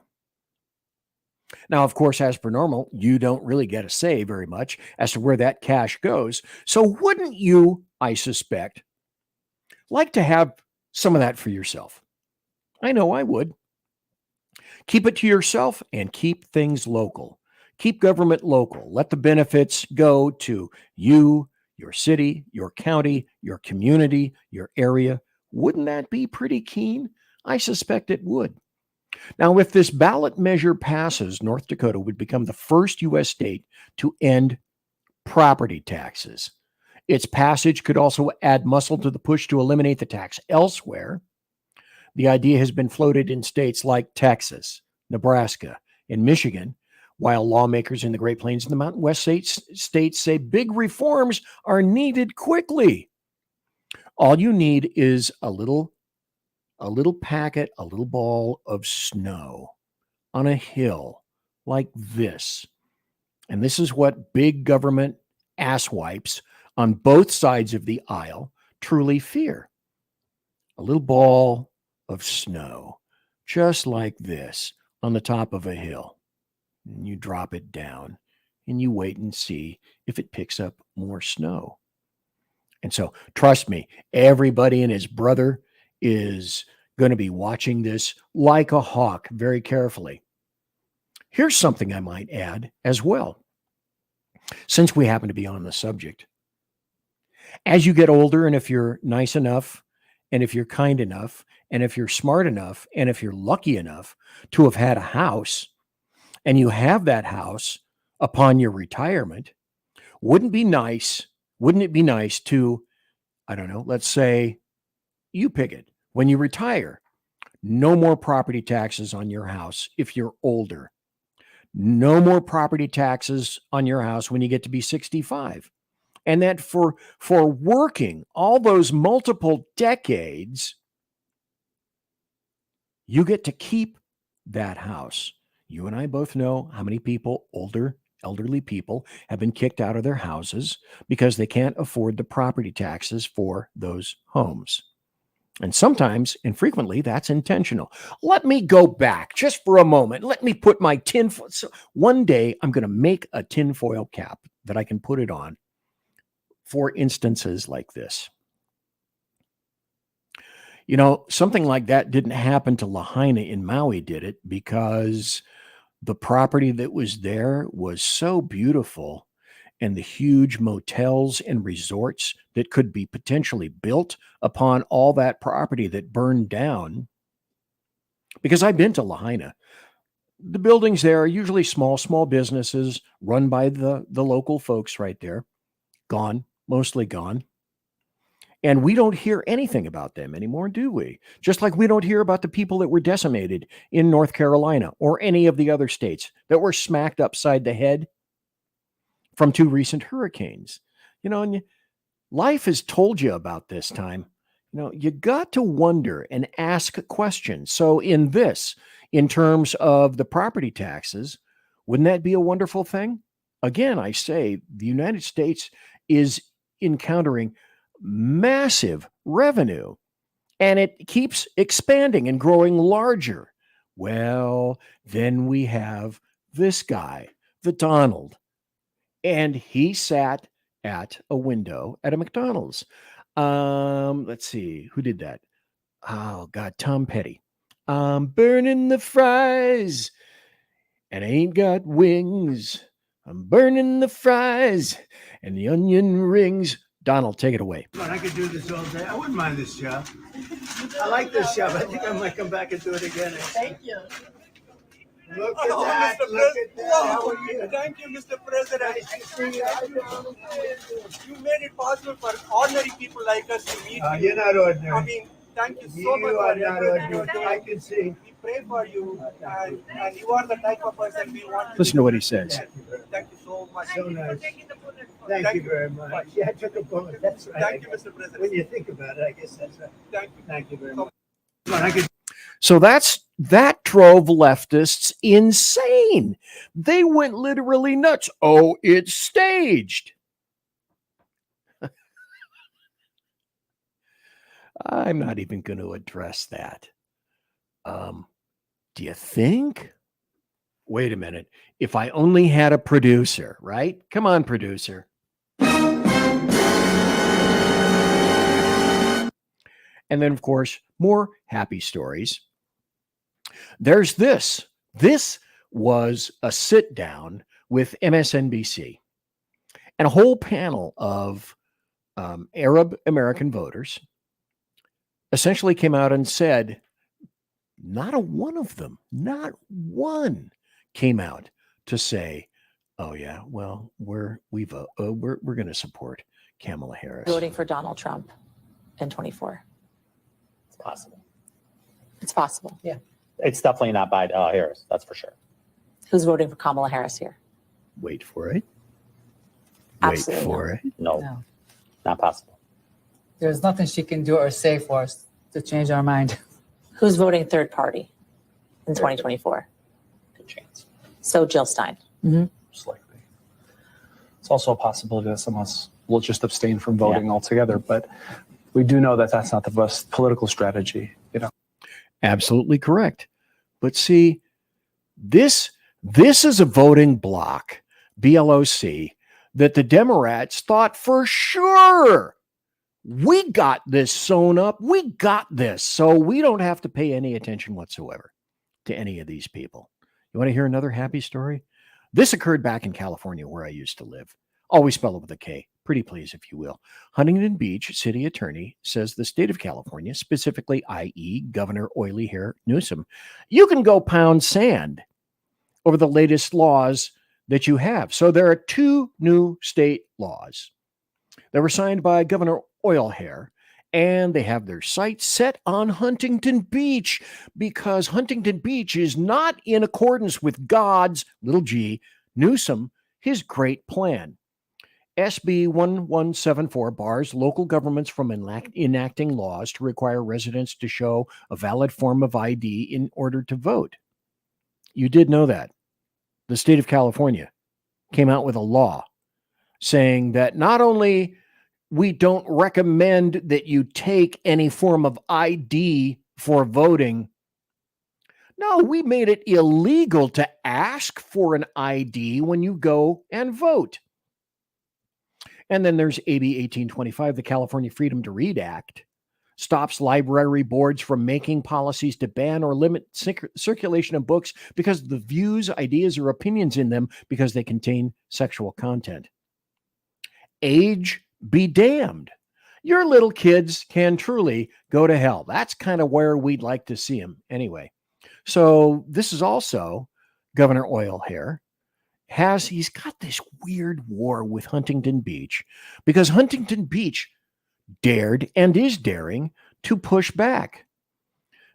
Now, of course, as per normal, you don't really get a say very much as to where that cash goes. So wouldn't you, I suspect, like to have some of that for yourself? I know I would. Keep it to yourself and keep things local. Keep government local. Let the benefits go to you, your city, your county, your community, your area. Wouldn't that be pretty keen? I suspect it would. Now, if this ballot measure passes, North Dakota would become the first U.S. state to end property taxes. Its passage could also add muscle to the push to eliminate the tax elsewhere. The idea has been floated in states like Texas, Nebraska, and Michigan, while lawmakers in the Great Plains and the Mountain West states say big reforms are needed quickly. All you need is a little packet, a little ball of snow on a hill like this. And this is what big government asswipes on both sides of the aisle truly fear. A little ball of snow, just like this, on the top of a hill. And you drop it down and you wait and see if it picks up more snow. And so, trust me, everybody and his brother is going to be watching this like a hawk very carefully. Here's something I might add as well, since we happen to be on the subject. As you get older, and if you're nice enough, and if you're kind enough, and if you're smart enough, and if you're lucky enough to have had a house, and you have that house upon your retirement, wouldn't it be nice to, I don't know, let's say you pick it. When you retire, no more property taxes on your house if you're older. No more property taxes on your house when you get to be 65. And that for working all those multiple decades, you get to keep that house. You and I both know how many people older elderly people have been kicked out of their houses because they can't afford the property taxes for those homes. And sometimes, and frequently, that's intentional. Let me go back just for a moment. Let me put my tinfoil. So one day, I'm going to make a tinfoil cap that I can put it on for instances like this. You know, something like that didn't happen to Lahaina in Maui, did it? Because the property that was there was so beautiful, and the huge motels and resorts that could be potentially built upon all that property that burned down. Because I've been to Lahaina. The buildings there are usually small businesses run by the local folks right there. Gone, mostly gone. And we don't hear anything about them anymore, do we? Just like we don't hear about the people that were decimated in North Carolina or any of the other states that were smacked upside the head from 2 recent hurricanes. You know, and life has told you about this time. You know, you got to wonder and ask questions. So in terms of the property taxes, wouldn't that be a wonderful thing? Again, I say the United States is encountering massive revenue, and it keeps expanding and growing larger. Well, then we have this guy, the Donald, and he sat at a window at a McDonald's. Let's see, who did that? Oh God, Tom Petty. I'm burning the fries and I ain't got wings. I'm burning the fries and the onion rings. Donald, take it away. I could do this all day. I wouldn't mind this job. I like this job. I think I might come back and do it again. Thank you. Look at that. Mr. Look at that. How are you? Thank you, Mr. President. Nice to see you. You made it possible for ordinary people like us to meet you. You're not ordinary. I mean, thank you so much You for are not everything you're ordinary. doing. I can see. We pray for you, and you are the type of person we want. Listen to what he says. Thank you so much. So nice. Thank you very much. Yeah, I took a bullet. That's right. Thank you, Mr. President. When you think about it, I guess that's right. Thank you very much. So that drove leftists insane. They went literally nuts. Oh, it's staged. I'm not even going to address that. Do you think? Wait a minute. If I only had a producer, right? Come on, producer. And then, of course, more happy stories. There's this. This was a sit down with MSNBC and a whole panel of Arab American voters essentially came out and said, not a one of them, not one came out to say, oh yeah, well, we're going to support Kamala Harris. Voting for Donald Trump in 24. It's possible. It's possible. Yeah. It's definitely not by Harris, that's for sure. Who's voting for Kamala Harris here? Wait for it. Absolutely Wait for it. No, not possible. There's nothing she can do or say for us to change our mind. Who's voting third party in 2024? Good chance. So Jill Stein. Mm-hmm. Most likely. It's also a possibility that some of us will just abstain from voting altogether, but we do know that that's not the best political strategy, you know. Absolutely correct. But see, this is a voting bloc, BLOC, that the Democrats thought for sure we got this sewn up. We got this. So we don't have to pay any attention whatsoever to any of these people. You want to hear another happy story? This occurred back in California where I used to live. Always spell it with a K. Pretty please, if you will. Huntington Beach city attorney says the state of California, specifically, i.e. Governor Oily Hair Newsom, you can go pound sand over the latest laws that you have. So there are 2 new state laws that were signed by Governor Oil Hair, and they have their sights set on Huntington Beach because Huntington Beach is not in accordance with God's, little g, Newsom, his great plan. SB 1174 bars local governments from enacting laws to require residents to show a valid form of ID in order to vote. You did know that. The state of California came out with a law saying that not only we don't recommend that you take any form of ID for voting, no, we made it illegal to ask for an ID when you go and vote. And then there's AB 1825, the California Freedom to Read Act, stops library boards from making policies to ban or limit circulation of books because of the views, ideas, or opinions in them because they contain sexual content. Age be damned. Your little kids can truly go to hell. That's kind of where we'd like to see them anyway. So this is also Governor Oilhair. He's got this weird war with Huntington Beach because Huntington Beach dared and is daring to push back.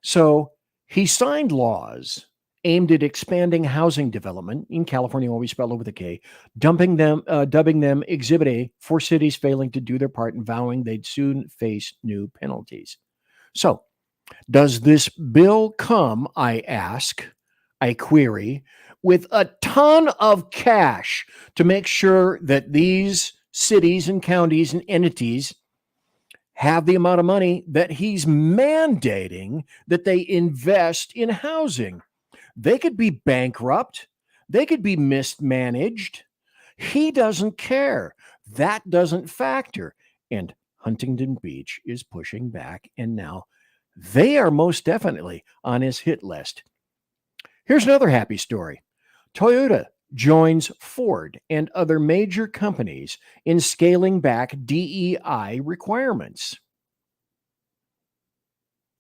So he signed laws aimed at expanding housing development in California, always spelled over the K, dubbing them Exhibit A for cities failing to do their part and vowing they'd soon face new penalties. So does this bill come, I ask, I query, with a ton of cash to make sure that these cities and counties and entities have the amount of money that he's mandating that they invest in housing? They could be bankrupt. They could be mismanaged. He doesn't care. That doesn't factor. And Huntington Beach is pushing back, and now they are most definitely on his hit list. Here's another happy story. Toyota joins Ford and other major companies in scaling back DEI requirements.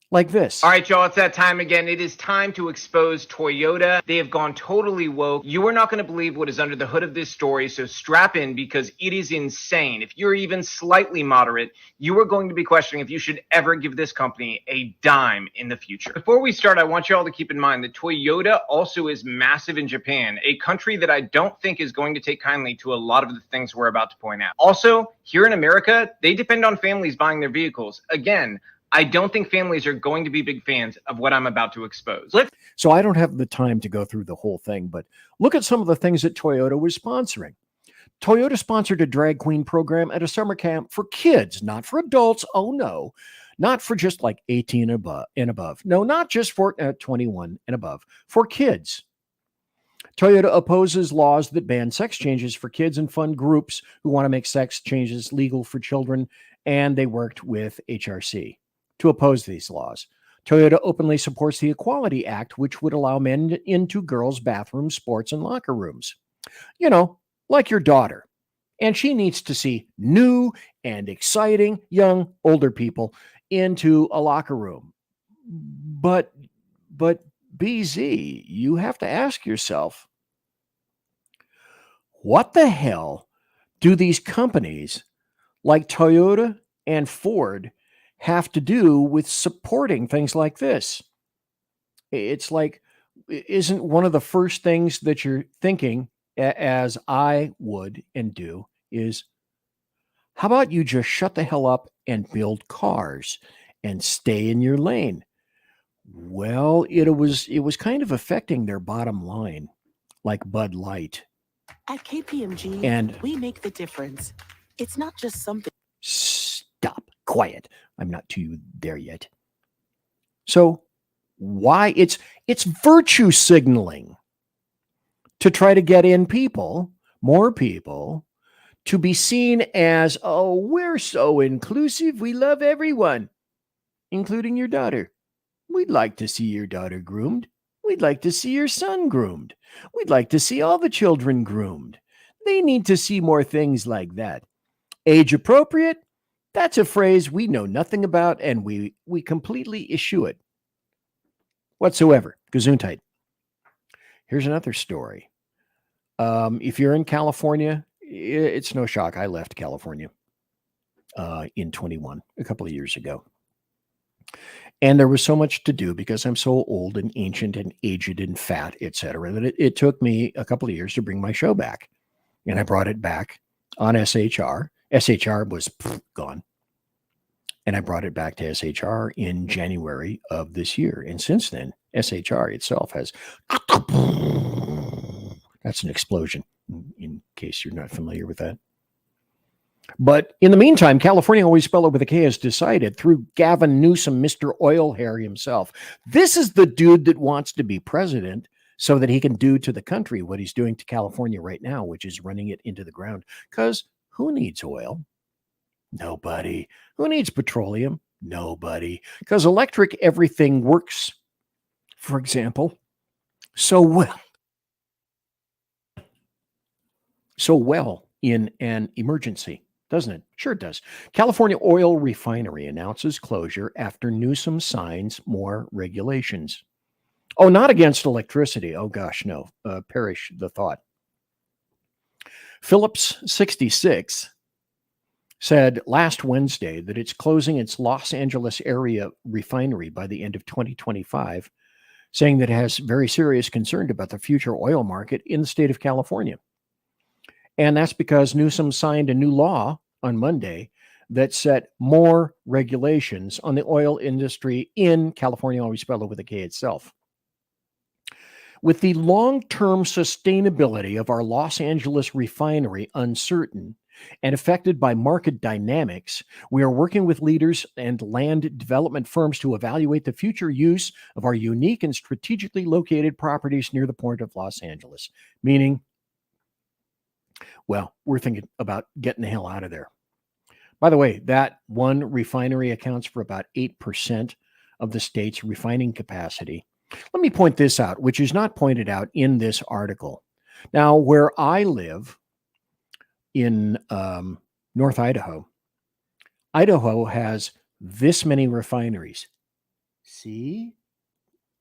Like this. All right, y'all, it's that time again. It is time to expose Toyota. They have gone totally woke. You are not going to believe what is under the hood of this story, so strap in because it is insane. If you're even slightly moderate, you are going to be questioning if you should ever give this company a dime in the future. Before we start, I want you all to keep in mind that Toyota also is massive in Japan, a country that I don't think is going to take kindly to a lot of the things we're about to point out. Also, here in America, they depend on families buying their vehicles. Again, I don't think families are going to be big fans of what I'm about to expose. So I don't have the time to go through the whole thing, but look at some of the things that Toyota was sponsoring. Toyota sponsored a drag queen program at a summer camp for kids, not for adults. Oh, no. Not for just like 18 and above. No, not just for 21 and above. For kids. Toyota opposes laws that ban sex changes for kids and fund groups who want to make sex changes legal for children, and they worked with HRC to oppose these laws. Toyota openly supports the Equality Act, which would allow men into girls' bathrooms, sports, and locker rooms. You know, like your daughter. And she needs to see new and exciting young older people into a locker room. But BZ, you have to ask yourself, what the hell do these companies like Toyota and Ford have to do with supporting things like this? It's like, isn't one of the first things that you're thinking, as I would and do, is how about you just shut the hell up and build cars and stay in your lane? Well, it was kind of affecting their bottom line, like Bud Light. At KPMG, And we make the difference. It's not just something. Stop. Quiet. I'm not to you there yet. So why it's virtue signaling to try to get in people, more people, to be seen as, oh, we're so inclusive. We love everyone, including your daughter. We'd like to see your daughter groomed. We'd like to see your son groomed. We'd like to see all the children groomed. They need to see more things like that. Age appropriate? That's a phrase we know nothing about, and we completely eschew it whatsoever. Gesundheit. Here's another story. If you're in California, it's no shock. I left California in 21, a couple of years ago. And there was so much to do because I'm so old and ancient and aged and fat, etc., that it took me a couple of years to bring my show back. And I brought it back on SHR. SHR was gone. And I brought it back to SHR in January of this year. And since then, SHR itself has... That's an explosion. in case you're not familiar with that. But in the meantime, California, always spelled with a K, has decided through Gavin Newsom, Mr. Oil Hair himself. This is the dude that wants to be president so that he can do to the country what he's doing to California right now, which is running it into the ground. Because who needs oil? Nobody. Who needs petroleum? Nobody. Because electric everything works, for example, so well in an emergency, doesn't it? Sure it does. California oil refinery announces closure after Newsom signs more regulations. Oh, not against electricity. Oh, gosh, no. Perish the thought. Phillips 66 said last Wednesday that it's closing its Los Angeles area refinery by the end of 2025, saying that it has very serious concern about the future oil market in the state of California. And that's because Newsom signed a new law on Monday that set more regulations on the oil industry in California, always spelled with a K itself. With the long-term sustainability of our Los Angeles refinery uncertain and affected by market dynamics, we are working with leaders and land development firms to evaluate the future use of our unique and strategically located properties near the port of Los Angeles. Meaning, well, we're thinking about getting the hell out of there. By the way, that one refinery accounts for about 8% of the state's refining capacity. Let me point this out, which is not pointed out in this article. Now, where I live in North Idaho, Idaho has this many refineries. See?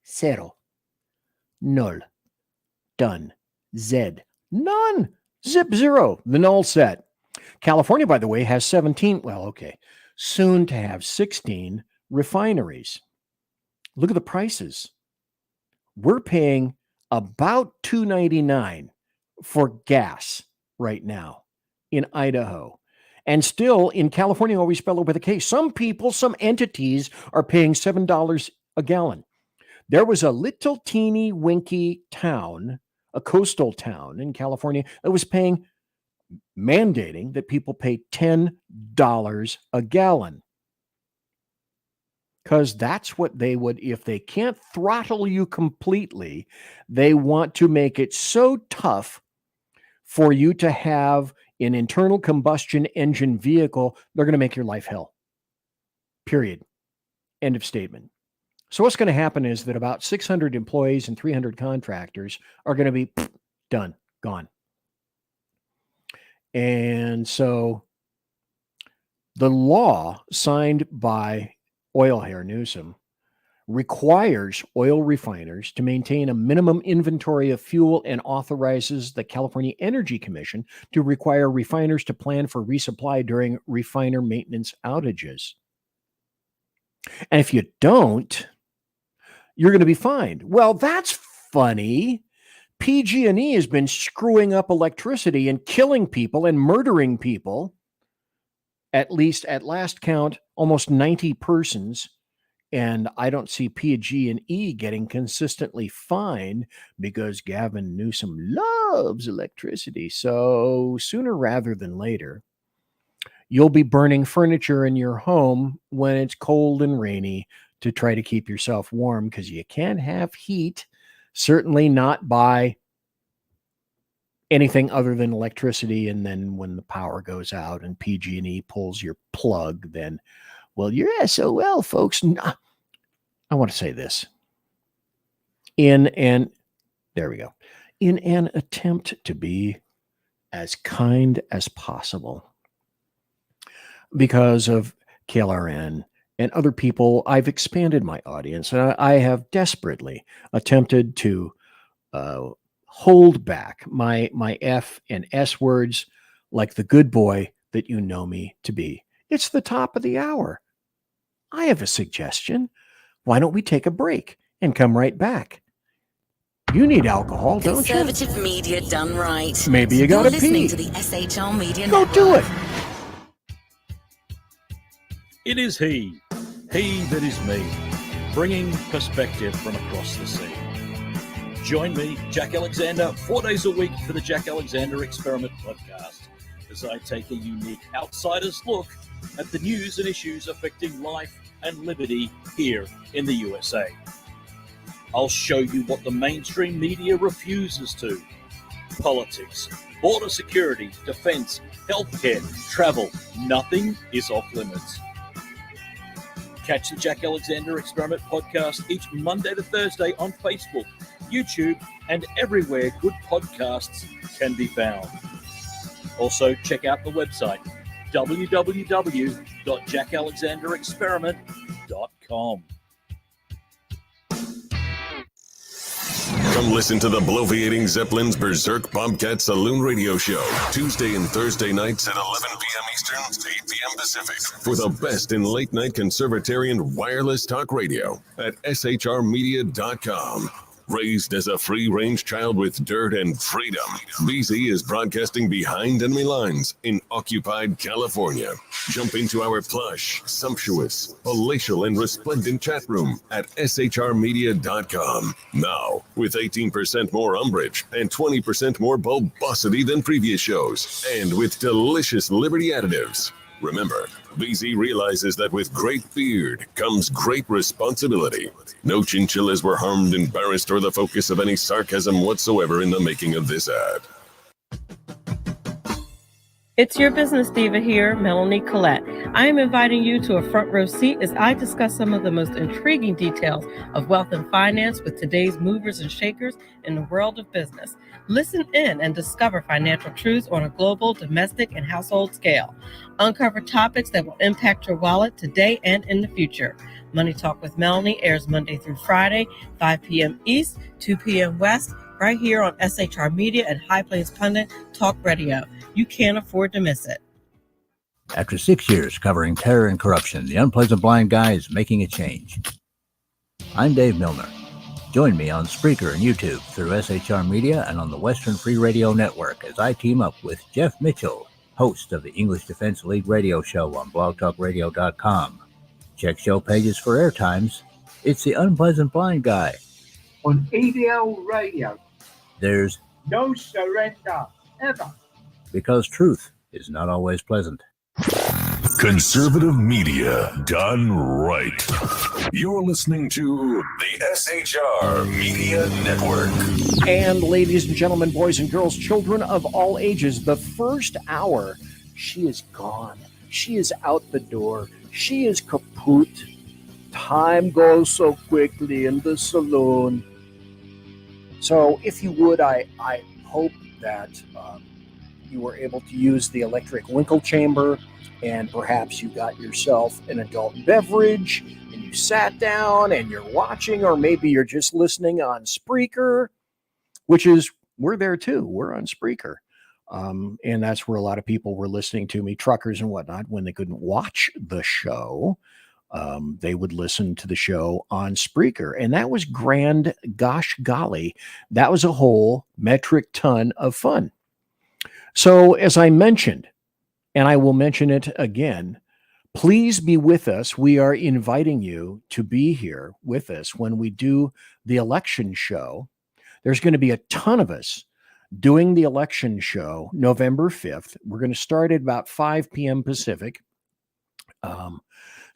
Cero. Null. Done. Z. None. Zip zero. The null set. California, by the way, has 17. Well, okay. Soon to have 16 refineries. Look at the prices. We're paying about $2.99 for gas right now in Idaho. And still in California, always spelled with a K. Some people, some entities are paying $7 a gallon. There was a little teeny winky town, a coastal town in California that was mandating that people pay $10 a gallon. Because that's what they would, if they can't throttle you completely, they want to make it so tough for you to have an internal combustion engine vehicle, they're going to make your life hell. Period. End of statement. So what's going to happen is that about 600 employees and 300 contractors are going to be done, gone. And so the law signed by Oil Hair Newsom requires oil refiners to maintain a minimum inventory of fuel and authorizes the California Energy Commission to require refiners to plan for resupply during refiner maintenance outages. And if you don't, you're going to be fined. Well, that's funny. PG&E has been screwing up electricity and killing people and murdering people. At least at last count, almost 90 persons. And I don't see PG&E getting consistently fined because Gavin Newsom loves electricity. So sooner rather than later, you'll be burning furniture in your home when it's cold and rainy to try to keep yourself warm because you can't have heat, certainly not by anything other than electricity. And then when the power goes out and PG&E pulls your plug, then, well, you're SOL, folks. I want to say this. In an attempt to be as kind as possible, because of KLRN and other people, I've expanded my audience. And I have desperately attempted to hold back my F and S words like the good boy that you know me to be. It's the top of the hour. I have a suggestion. Why don't we take a break and come right back? You need alcohol, don't you? Conservative media done right. Maybe you gotta You're listening pee. to the SHR Media Go Network. do it. It is he that is me, bringing perspective from across the sea. Join me, Jack Alexander, 4 days a week for the Jack Alexander Experiment podcast, as I take a unique outsider's look at the news and issues affecting life and liberty here in the USA. I'll show you what the mainstream media refuses to. Politics, border security, defense, healthcare, travel, nothing is off limits. Catch the Jack Alexander Experiment podcast each Monday to Thursday on Facebook, YouTube, and everywhere good podcasts can be found. Also, check out the website, www.jackalexanderexperiment.com. Come listen to the bloviating Zeppelin's Berserk Bobcat Saloon radio show, Tuesday and Thursday nights at 11 p.m. Eastern, 8 p.m. Pacific, for the best in late-night Conservatarian wireless talk radio at shrmedia.com. Raised as a free-range child with dirt and freedom, BZ is broadcasting behind enemy lines in occupied California. Jump into our plush, sumptuous, palatial, and resplendent chat room at shrmedia.com. Now, with 18% more umbrage and 20% more bulbosity than previous shows, and with delicious Liberty additives. Remember, BZ realizes that with great beard comes great responsibility. No chinchillas were harmed, embarrassed, or the focus of any sarcasm whatsoever in the making of this ad. It's your business diva here, Melanie Collette. I am inviting you to a front row seat as I discuss some of the most intriguing details of wealth and finance with today's movers and shakers in the world of business. Listen in and discover financial truths on a global, domestic, and household scale. Uncover topics that will impact your wallet today and in the future. Money Talk with Melanie airs Monday through Friday, 5 p.m. East, 2 p.m. West, right here on SHR Media and High Plains Pundit Talk Radio. You can't afford to miss it. After 6 years covering terror and corruption, the Unpleasant Blind Guy is making a change. I'm Dave Milner. Join me on Spreaker and YouTube through SHR Media and on the Western Free Radio Network as I team up with Jeff Mitchell, host of the English Defense League radio show on blogtalkradio.com. Check show pages for airtimes. It's the Unpleasant Blind Guy. On EDL Radio. There's no surrender, ever. Because truth is not always pleasant. Conservative media done right. You're listening to the SHR Media Network. And ladies and gentlemen, boys and girls, children of all ages, the first hour, she is gone. She is out the door. She is kaput. Time goes so quickly in the saloon. So if you would, I hope that you were able to use the electric winkle chamber, and perhaps you got yourself an adult beverage and you sat down and you're watching, or maybe you're just listening on Spreaker, which is, we're there too. We're on Spreaker. And that's where a lot of people were listening to me, truckers and whatnot, when they couldn't watch the show. They would listen to the show on Spreaker. And that was grand, gosh golly, that was a whole metric ton of fun. So as I mentioned, and I will mention it again, please be with us. We are inviting you to be here with us when we do the election show. There's going to be a ton of us doing the election show November 5th. We're going to start at about 5 p.m. Pacific,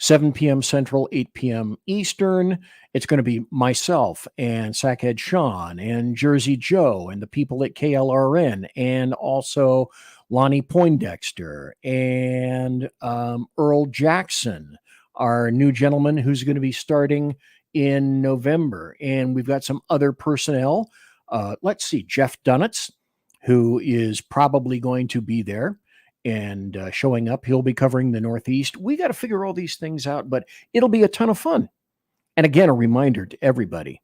7 p.m. Central, 8 p.m. Eastern. It's going to be myself and Sackhead Sean and Jersey Joe and the people at KLRN, and also Lonnie Poindexter and Earl Jackson, our new gentleman who's going to be starting in November. And we've got some other personnel. Let's see, Jeff Dunitz, who is probably going to be there and showing up. He'll be covering the Northeast. We got to figure all these things out, but it'll be a ton of fun. And again, a reminder to everybody,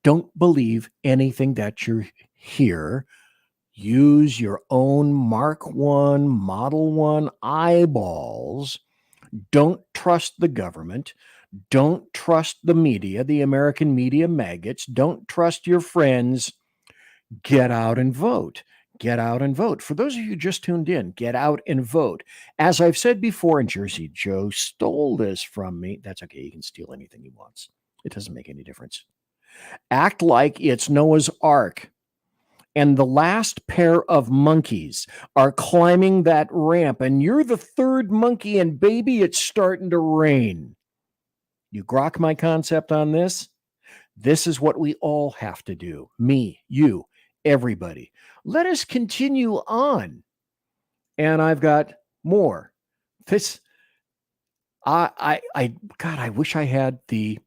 don't believe anything that you hear. Use your own Mark 1, Model 1 eyeballs. Don't trust the government. Don't trust the media, the American media maggots. Don't trust your friends. Get out and vote. Get out and vote. For those of you who just tuned in, get out and vote. As I've said before, and Jersey Joe stole this from me. That's okay. He can steal anything he wants. It doesn't make any difference. act like it's Noah's Ark and the last pair of monkeys are climbing that ramp and you're the third monkey and baby, it's starting to rain. You grok my concept on this? This is what we all have to do. Me, you, everybody. Let us continue on. And I've got more. This, God, I wish I had the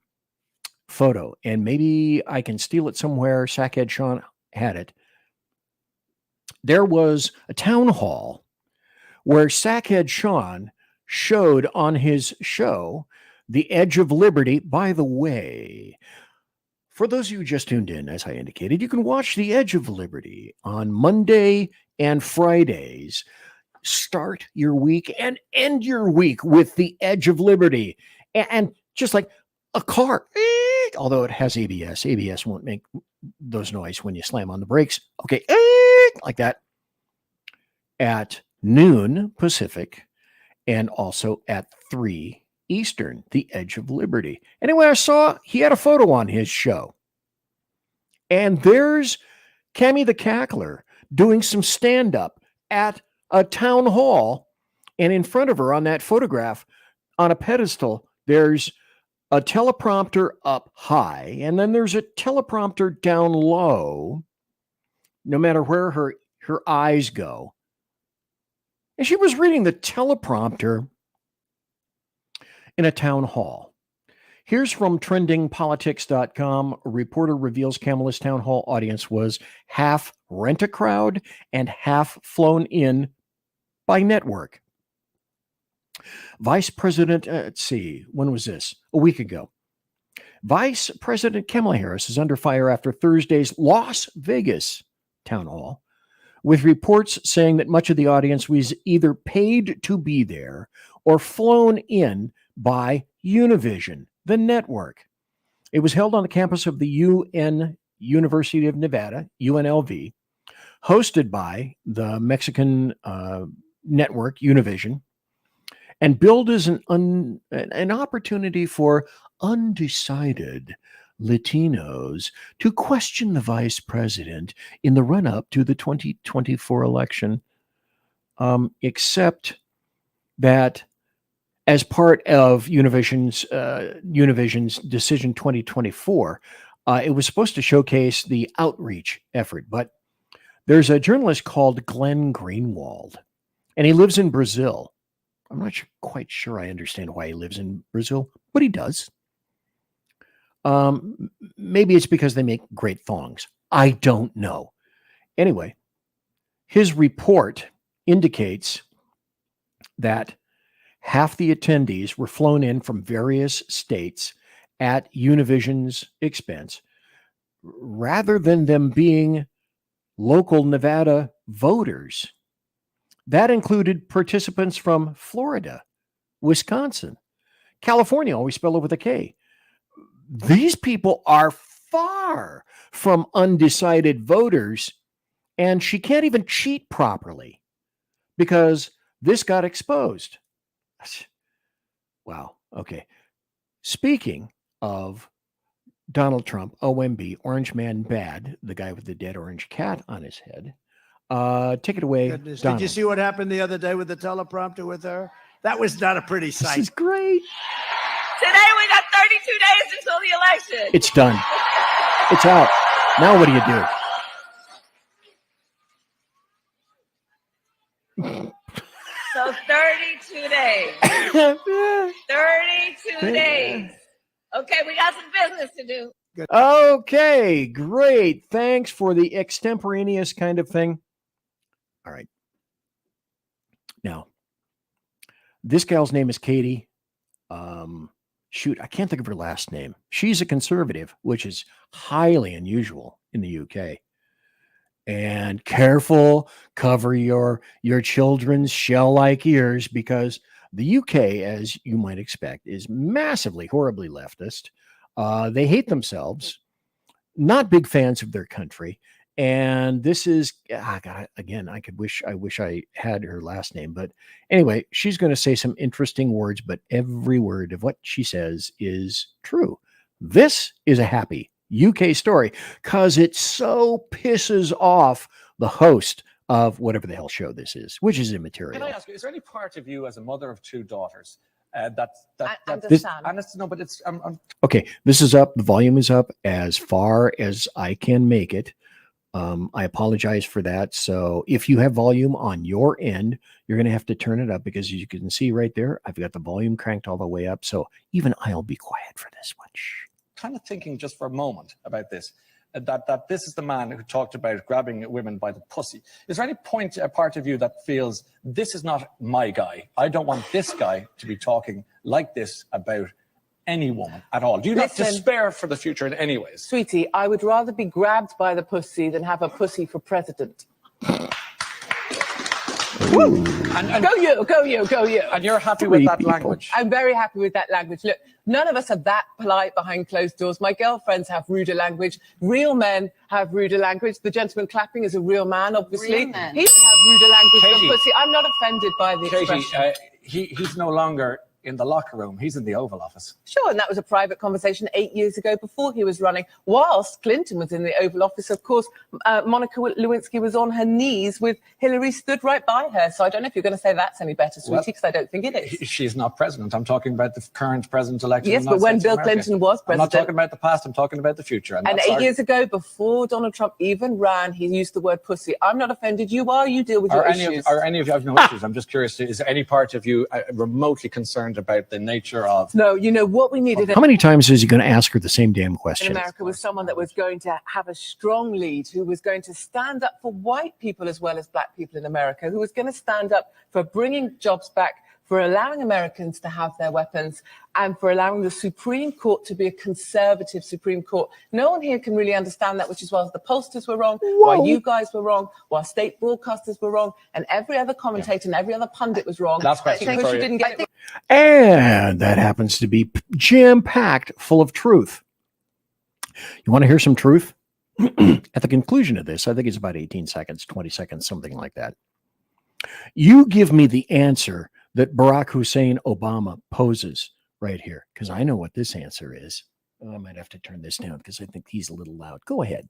photo and maybe I can steal it somewhere. Sackhead Sean had it. There was a town hall where Sackhead Sean showed on his show The Edge of Liberty. By the way, for those of you who just tuned in, as I indicated, you can watch The Edge of Liberty on Monday and Fridays. Start your week and end your week with The Edge of Liberty. And just like a car, although it has ABS, ABS won't make those noise when you slam on the brakes. Okay, like that. At noon Pacific and also at 3 Eastern, The Edge of Liberty. Anyway, I saw he had a photo on his show. And there's Cammy the Cackler doing some stand-up at a town hall. And in front of her on that photograph, on a pedestal, there's a teleprompter up high. And then there's a teleprompter down low, no matter where her eyes go. And she was reading the teleprompter in a town hall. Here's from trendingpolitics.com. A reporter reveals Kamala's town hall audience was half rent-a-crowd and half flown in by network. Vice President, let's see, when was this? A week ago. Vice President Kamala Harris is under fire after Thursday's Las Vegas town hall, with reports saying that much of the audience was either paid to be there or flown in by Univision, the network. It was held on the campus of the University of Nevada, UNLV, hosted by the Mexican network, Univision, and billed as an opportunity for undecided Latinos to question the vice president in the run-up to the 2024 election, except that as part of Univision's Decision 2024, it was supposed to showcase the outreach effort. But there's a journalist called Glenn Greenwald, and he lives in Brazil. I'm not quite sure I understand why he lives in Brazil, but he does. Maybe it's because they make great thongs. I don't know. Anyway, his report indicates that half the attendees were flown in from various states at Univision's expense, rather than them being local Nevada voters. That included participants from Florida, Wisconsin, California, always spelled over the K. These people are far from undecided voters, and she can't even cheat properly because this got exposed. Wow. Okay. Speaking of Donald Trump, OMB, Orange Man Bad, the guy with the dead orange cat on his head. Take it away, Goodness. Donald. Did you see what happened the other day with the teleprompter with her? That was not a pretty sight. This is great. Today we got 32 days until the election. It's done. It's out. Now what do you do? So 32 days. 32 days. Okay, we got some business to do. Okay, great. Thanks for the extemporaneous kind of thing. All right. Now, this gal's name is Katie. Shoot, I can't think of her last name. She's a conservative, which is highly unusual in the UK. And careful, cover your children's shell-like ears, because the UK, as you might expect, is massively, horribly leftist. They hate themselves, not big fans of their country. And this is, God, again, I wish I had her last name. But anyway, she's going to say some interesting words, but every word of what she says is true. This is a happy UK story, because it so pisses off the host of whatever the hell show this is, which is immaterial. Can I ask you, is there any part of you as a mother of two daughters And This- son. and it's no, but it's I'm Okay, this is up. The volume is up as far as I can make it. I apologize for that. So if you have volume on your end, you're going to have to turn it up, because as you can see right there, I've got the volume cranked all the way up. So even I'll be quiet for this one. Shh. kind of thinking just for a moment about this. That this is the man who talked about grabbing women by the pussy. Is there any part of you that feels this is not my guy? I don't want this guy to be talking like this about any woman at all. Do you not Listen. despair for the future in any ways? Sweetie, I would rather be grabbed by the pussy than have a pussy for president. Woo! And Go you, go you, go you. And you're happy with that language? I'm very happy with that language. Look, none of us are that polite behind closed doors. My girlfriends have ruder language. Real men have ruder language. The gentleman clapping is a real man, obviously. Real men. He would have ruder language Katie. for pussy. I'm not offended by the Katie, expression. he's no longer in the locker room. He's in the Oval Office. Sure, and that was a private conversation 8 years ago before he was running. Whilst Clinton was in the Oval Office, of course, Monica Lewinsky was on her knees with Hillary stood right by her. So I don't know if you're going to say that's any better, sweetie, because I don't think it is. She's not president. I'm talking about the current president-elect. Yes, but when Bill Clinton was I'm not president. talking about the past. I'm talking about the future. And that's 8 years ago, before Donald Trump even ran, he used the word pussy. I'm not offended. You are. You deal with your issues. Are any of you have no issues? I'm just curious. Is there any part of you remotely concerned about the nature of? No, you know what we needed How many times is he going to ask her the same damn in question? America was someone that was going to have a strong lead, who was going to stand up for white people as well as black people in America, who was going to stand up for bringing jobs back, for allowing Americans to have their weapons, and for allowing the Supreme Court to be a conservative Supreme Court. No one here can really understand that, which is why the pollsters were wrong, why you guys were wrong, why state broadcasters were wrong, and every other commentator and every other pundit was wrong. Last question because for you you. didn't get it. And that happens to be jam-packed full of truth. You want to hear some truth? At the conclusion of this, I think it's about 18 seconds, 20 seconds, something like that. You give me the answer that Barack Hussein Obama poses right here, because I know what this answer is. Oh, I might have to turn this down because I think he's a little loud. Go ahead.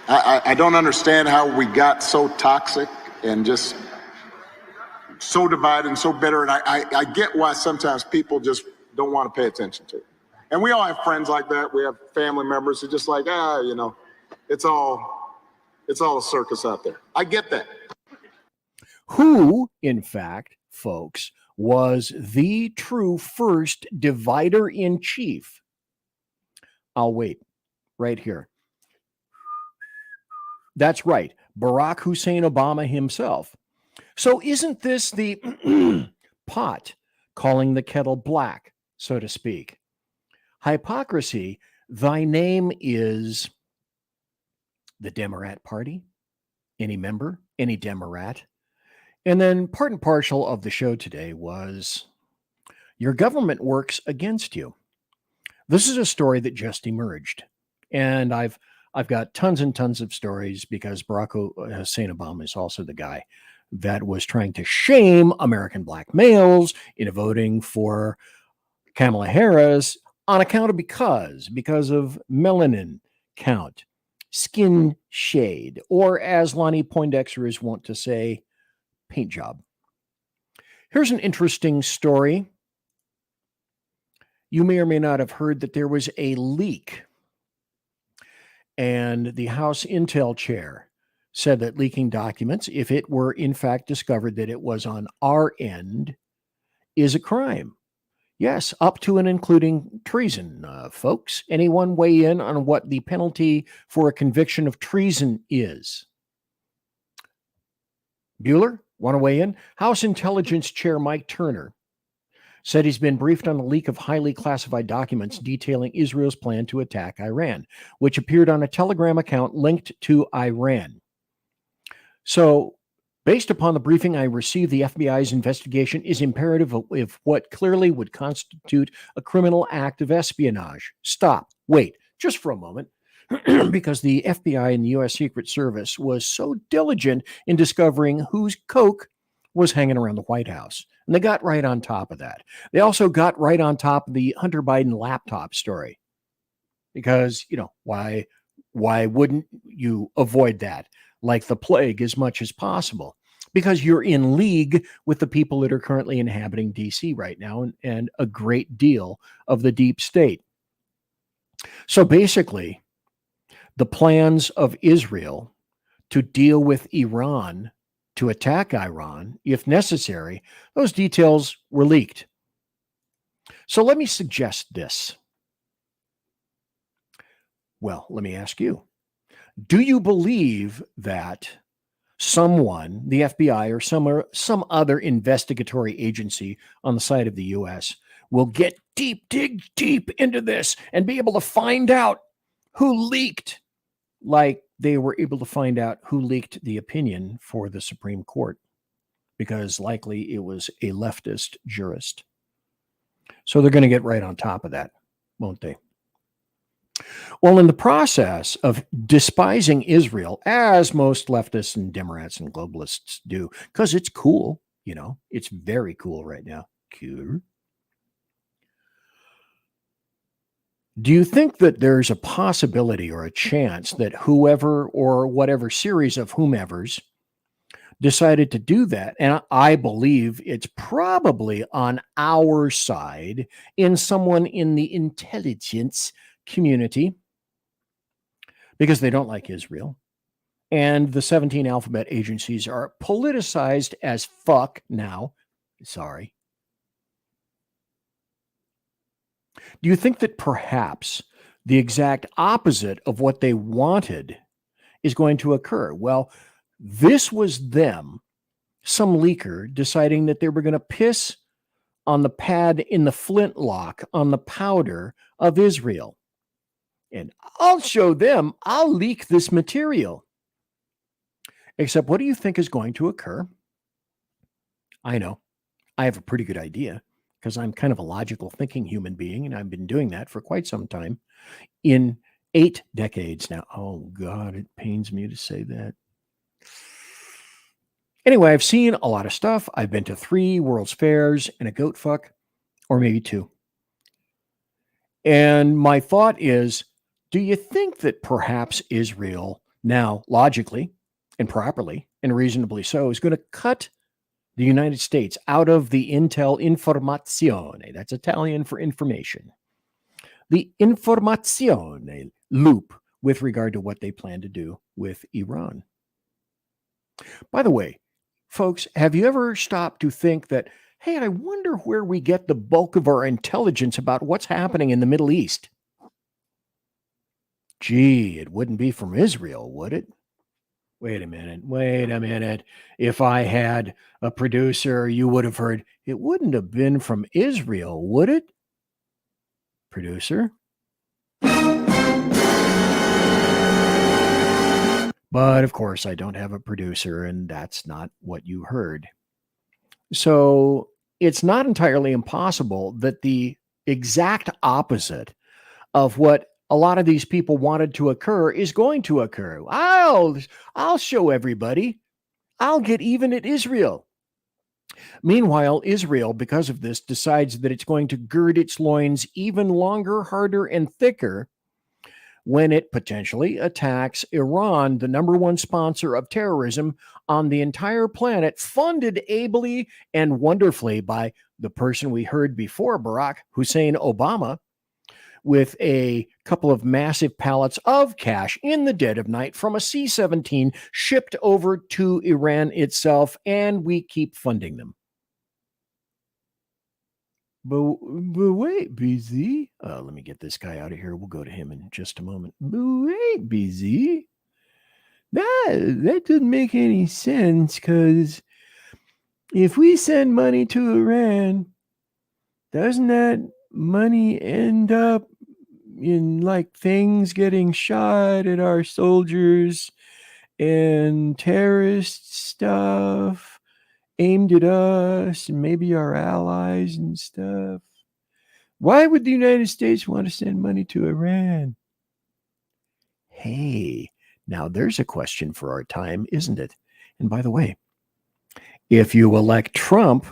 I don't understand how we got so toxic and just so divided and so bitter. And I get why sometimes people just don't want to pay attention to it. And we all have friends like that. We have family members who just like, you know, it's all a circus out there. I get that. Who, in fact, folks, was the true first divider in chief? I'll wait right here. That's right, Barack Hussein Obama himself. So isn't this the pot calling the kettle black, so to speak? Hypocrisy, thy name is the Democrat Party? Any member? Any Democrat? And then part and parcel of the show today was your government works against you. This is a story that just emerged. And I've got tons and tons of stories because Barack Hussein Obama is also the guy that was trying to shame American black males into voting for Kamala Harris on account of because of melanin count, skin shade, or as Lonnie Poindexter is wont to say, paint job. Here's an interesting story. You may or may not have heard that there was a leak, and the House Intel chair said that leaking documents, if it were in fact discovered that it was on our end, is a crime. Yes, up to and including treason, folks. Anyone weigh in on what the penalty for a conviction of treason is? Bueller, want to weigh in? House Intelligence Chair Mike Turner said he's been briefed on a leak of highly classified documents detailing Israel's plan to attack Iran, which appeared on a Telegram account linked to Iran. So, based upon the briefing I received, the FBI's investigation is imperative of what clearly would constitute a criminal act of espionage. Stop. Wait, just for a moment. Because the FBI and the U.S. Secret Service was so diligent in discovering whose coke was hanging around the White House. And they got right on top of that. They also got right on top of the Hunter Biden laptop story. because, why wouldn't you avoid that like the plague as much as possible? Because you're in league with the people that are currently inhabiting DC right now and a great deal of the deep state. So basically, the plans of Israel to deal with Iran, to attack Iran, if necessary, those details were leaked. So let me suggest this. Well, let me ask you, do you believe that someone, the FBI or some other investigatory agency on the side of the U.S., will dig deep into this and be able to find out who leaked, like they were able to find out who leaked the opinion for the Supreme Court, because likely it was a leftist jurist. So they're going to get right on top of that, won't they? Well, in the process of despising Israel, as most leftists and Democrats and globalists do, because it's cool, it's very cool right now. Cool. Do you think that there's a possibility or a chance that whoever or whatever series of whomevers decided to do that, and I believe it's probably on our side, in someone in the intelligence community, because they don't like Israel, and the 17 alphabet agencies are politicized as fuck now. Sorry. Do you think that perhaps the exact opposite of what they wanted is going to occur? Well, this was them, some leaker, deciding that they were going to piss on the pad in the flintlock on the powder of Israel. And I'll show them, I'll leak this material. Except what do you think is going to occur? I know. I have a pretty good idea, because I'm kind of a logical thinking human being, and I've been doing that for quite some time, in 8 decades now. Oh, God, it pains me to say that. Anyway, I've seen a lot of stuff. I've been to 3 World's Fairs and a goat fuck, or maybe 2. And my thought is, do you think that perhaps Israel now, logically and properly and reasonably so, is going to cut the United States out of the Intel Informazione, that's Italian for information, the Informazione loop with regard to what they plan to do with Iran? By the way, folks, have you ever stopped to think that, hey, I wonder where we get the bulk of our intelligence about what's happening in the Middle East? Gee, it wouldn't be from Israel, would it? Wait a minute. If I had a producer, you would have heard, it wouldn't have been from Israel, would it? Producer? But of course, I don't have a producer, and that's not what you heard. So it's not entirely impossible that the exact opposite of what a lot of these people wanted to occur is going to occur. I'll show everybody. I'll get even at Israel. Meanwhile, Israel, because of this, decides that it's going to gird its loins even longer, harder, and thicker when it potentially attacks Iran, the number one sponsor of terrorism on the entire planet, funded ably and wonderfully by the person we heard before, Barack Hussein Obama, with a couple of massive pallets of cash in the dead of night from a C-17 shipped over to Iran itself, and we keep funding them. But wait, BZ. Let me get this guy out of here. We'll go to him in just a moment. But wait, BZ. That doesn't make any sense, because if we send money to Iran, doesn't that money end up in like things getting shot at our soldiers and terrorist stuff aimed at us and maybe our allies and stuff? Why would the United States want to send money to Iran? Hey, now there's a question for our time, isn't it? And by the way, if you elect Trump,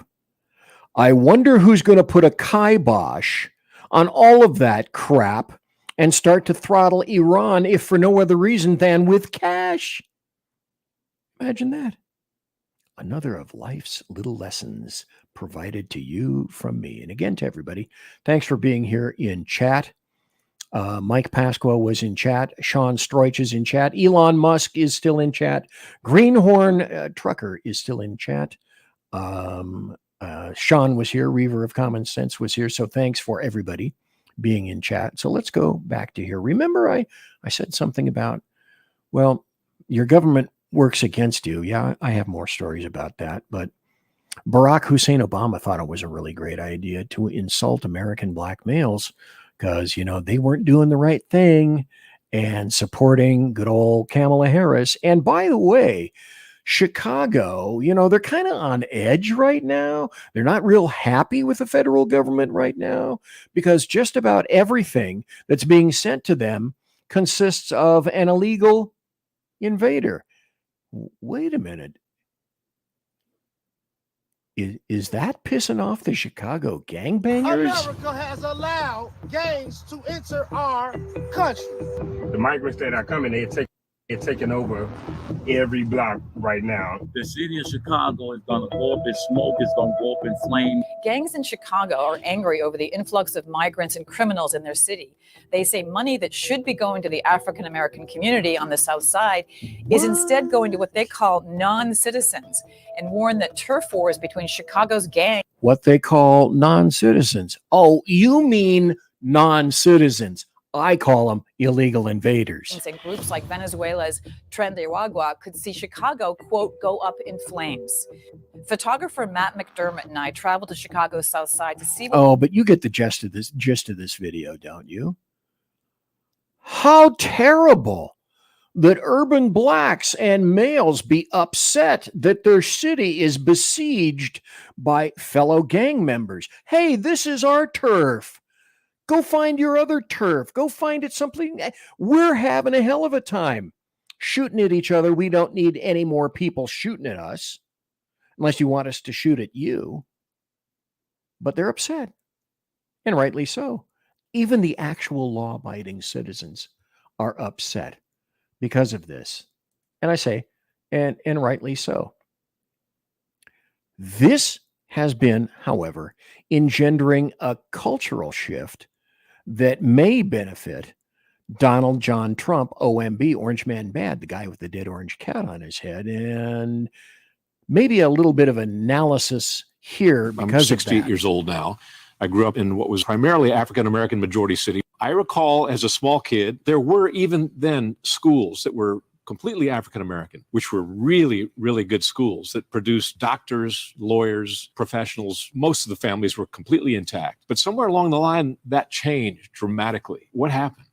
I wonder who's going to put a kibosh on all of that crap and start to throttle Iran, if for no other reason than with cash. Imagine that. Another of life's little lessons provided to you from me. And again, to everybody, thanks for being here in chat. Mike Pasqua was in chat. Sean Stroich is in chat. Elon Musk is still in chat. Greenhorn Trucker is still in chat. Sean was here. Reaver of Common Sense was here. So thanks for everybody being in chat. So let's go back to here. Remember, I said something about, well, your government works against you. Yeah, I have more stories about that. But Barack Hussein Obama thought it was a really great idea to insult American black males because, you know, they weren't doing the right thing and supporting good old Kamala Harris. And by the way, Chicago, you know, they're kind of on edge right now. They're not real happy with the federal government right now because just about everything that's being sent to them consists of an illegal invader. Wait a minute. Is that pissing off the Chicago gangbangers? America has allowed gangs to enter our country. The migrants that are coming, they're taking over every block right now. The city of Chicago is going to go up in smoke, it's going to go up in flame. Gangs in Chicago are angry over the influx of migrants and criminals in their city. They say money that should be going to the African American community on the South Side is instead going to what they call non-citizens, and warn that turf wars between Chicago's gangs. What they call non-citizens. Oh, you mean non-citizens. I call them illegal invaders. And groups like Venezuela's Tren de Aragua could see Chicago, quote, go up in flames. Photographer Matt McDermott and I traveled to Chicago's South Side to see. Oh, but you get the gist of this video, don't you? How terrible that urban blacks and males be upset that their city is besieged by fellow gang members. Hey, this is our turf. Go find your other turf. Go find it something. We're having a hell of a time shooting at each other. We don't need any more people shooting at us unless you want us to shoot at you. But they're upset, and rightly so. Even the actual law-abiding citizens are upset because of this. And I say, and rightly so. This has been, however, engendering a cultural shift that may benefit Donald John Trump, OMB, Orange Man Bad, the guy with the dead orange cat on his head, and maybe a little bit of analysis here because I'm 68 years old now. I grew up in what was primarily African-American majority city. I recall as a small kid, there were even then schools that were completely African-American, which were really, really good schools that produced doctors, lawyers, professionals. Most of the families were completely intact. But somewhere along the line, that changed dramatically. What happened?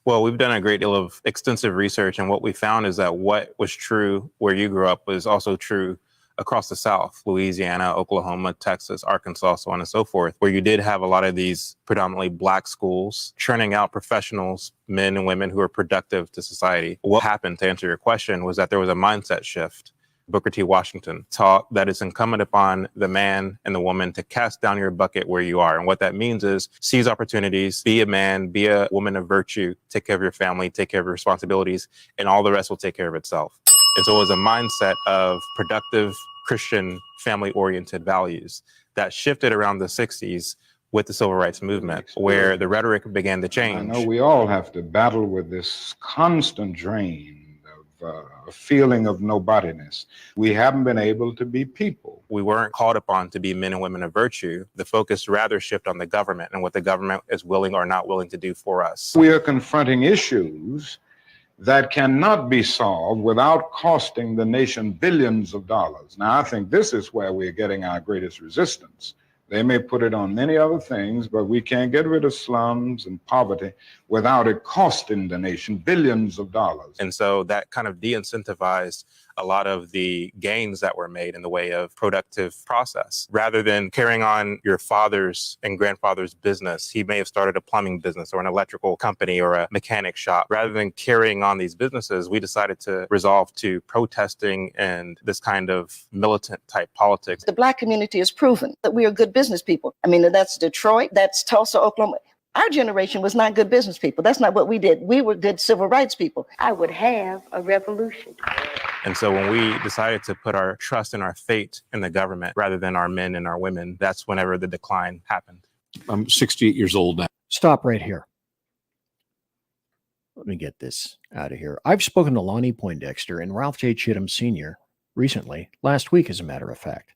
Well, we've done a great deal of extensive research, and what we found is that what was true where you grew up was also true across the South, Louisiana, Oklahoma, Texas, Arkansas, so on and so forth, where you did have a lot of these predominantly black schools churning out professionals, men and women who are productive to society. What happened, to answer your question, was that there was a mindset shift. Booker T. Washington taught that it's incumbent upon the man and the woman to cast down your bucket where you are. And what that means is seize opportunities, be a man, be a woman of virtue, take care of your family, take care of your responsibilities, and all the rest will take care of itself. And so it was a mindset of productive, Christian, family-oriented values that shifted around the 60s with the civil rights movement, where the rhetoric began to change. I know we all have to battle with this constant drain of a feeling of nobodiness. We haven't been able to be people. We weren't called upon to be men and women of virtue. The focus rather shifted on the government and what the government is willing or not willing to do for us. We are confronting issues that cannot be solved without costing the nation billions of dollars. Now, I think this is where we're getting our greatest resistance. They may put it on many other things, but we can't get rid of slums and poverty without it costing the nation billions of dollars. And so that kind of de-incentivized a lot of the gains that were made in the way of productive process. Rather than carrying on your father's and grandfather's business, he may have started a plumbing business or an electrical company or a mechanic shop. Rather than carrying on these businesses, we decided to resolve to protesting and this kind of militant type politics. The black community has proven that we are good business people. I mean, that's Detroit, that's Tulsa, Oklahoma. Our generation was not good business people. That's not what we did. We were good civil rights people. I would have a revolution. And so when we decided to put our trust and our fate in the government rather than our men and our women, that's whenever the decline happened. I'm 68 years old now. Stop right here. Let me get this out of here. I've spoken to Lonnie Poindexter and Ralph J. Chittum Sr. recently, last week as a matter of fact,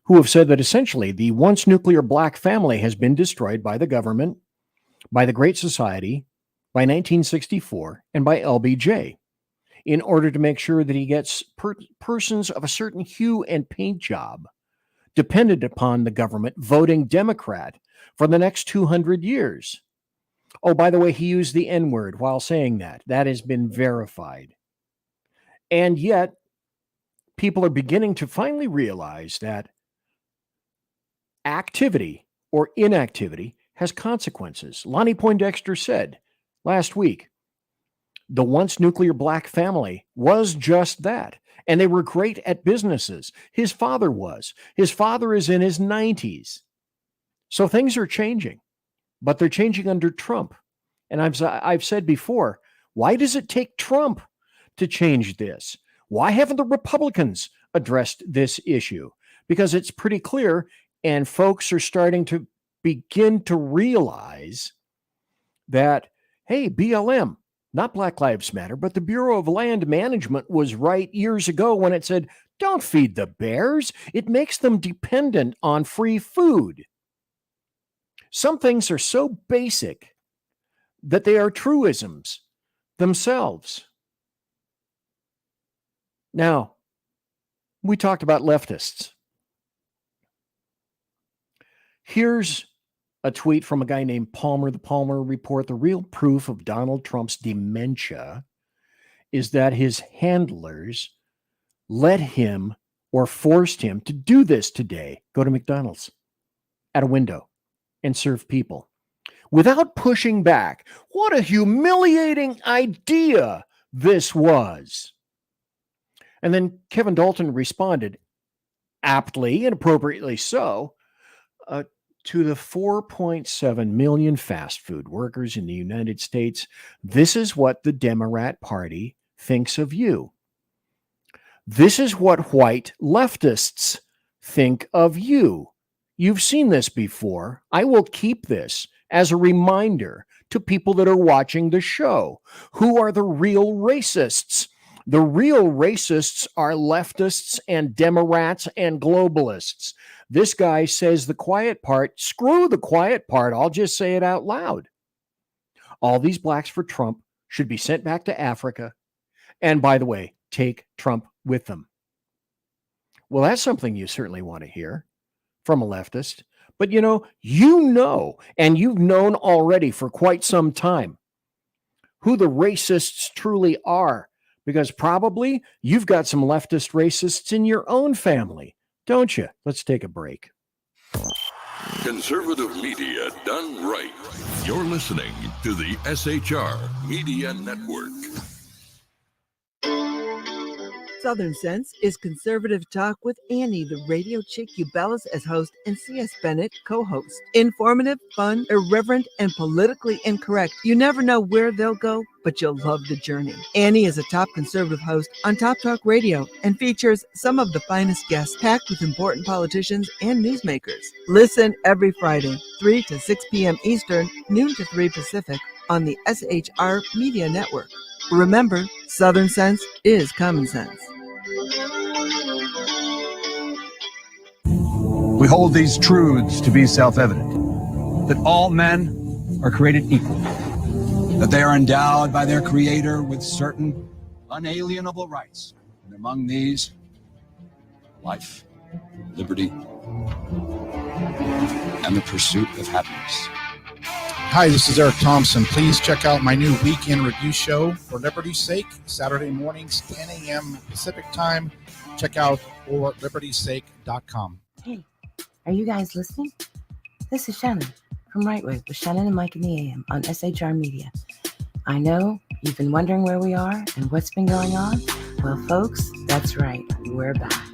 who have said that essentially the once nuclear black family has been destroyed by the government, by the Great Society, by 1964, and by LBJ in order to make sure that he gets persons of a certain hue and paint job dependent upon the government voting Democrat for the next 200 years. Oh, by the way, he used the N-word while saying that. That has been verified. And yet, people are beginning to finally realize that activity or inactivity has consequences. Lonnie Poindexter said last week, the once nuclear black family was just that. And they were great at businesses. His father was. His father is in his 90s. So things are changing, but they're changing under Trump. And I've said before, why does it take Trump to change this? Why haven't the Republicans addressed this issue? Because it's pretty clear, and folks are starting to begin to realize that, hey, BLM, not Black Lives Matter, but the Bureau of Land Management was right years ago when it said, don't feed the bears. It makes them dependent on free food. Some things are so basic that they are truisms themselves. Now, we talked about leftists. Here's a tweet from a guy named Palmer, the Palmer Report. The real proof of Donald Trump's dementia is that his handlers let him or forced him to do this today. Go to McDonald's at a window and serve people without pushing back. What a humiliating idea this was. And then Kevin Dalton responded, aptly and appropriately so, to the 4.7 million fast food workers in the United States. This is what the Democrat Party thinks of you. This is what white leftists think of you. You've seen this before. I will keep this as a reminder to people that are watching the show. Who are the real racists? The real racists are leftists and Democrats and globalists. This guy says the quiet part. Screw the quiet part. I'll just say it out loud. All these blacks for Trump should be sent back to Africa. And by the way, take Trump with them. Well, that's something you certainly want to hear from a leftist. But you know, and you've known already for quite some time who the racists truly are. Because probably you've got some leftist racists in your own family, don't you? Let's take a break. Conservative media done right. You're listening to the SHR Media Network. Southern Sense is conservative talk with Annie, the radio chick you bellows as host, and C.S. Bennett co-host. Informative, fun, irreverent, and politically incorrect. You never know where they'll go, but you'll love the journey. Annie is a top conservative host on Top Talk Radio and features some of the finest guests packed with important politicians and newsmakers. Listen every Friday, 3 to 6 p.m. Eastern, noon to 3 Pacific on the SHR Media Network. Remember, Southern Sense is common sense. We hold these truths to be self-evident, that all men are created equal, that they are endowed by their Creator with certain unalienable rights, and among these, life, liberty, and the pursuit of happiness. Hi, this is Eric Thompson. Please check out my new weekend review show, For Liberty's Sake, Saturday mornings, 10 a.m. Pacific time. Check out forlibertysake.com. Hey, are you guys listening? This is Shannon from Right Way with Shannon and Mike in the AM on SHR Media. I know you've been wondering where we are and what's been going on. Well, folks, that's right. We're back.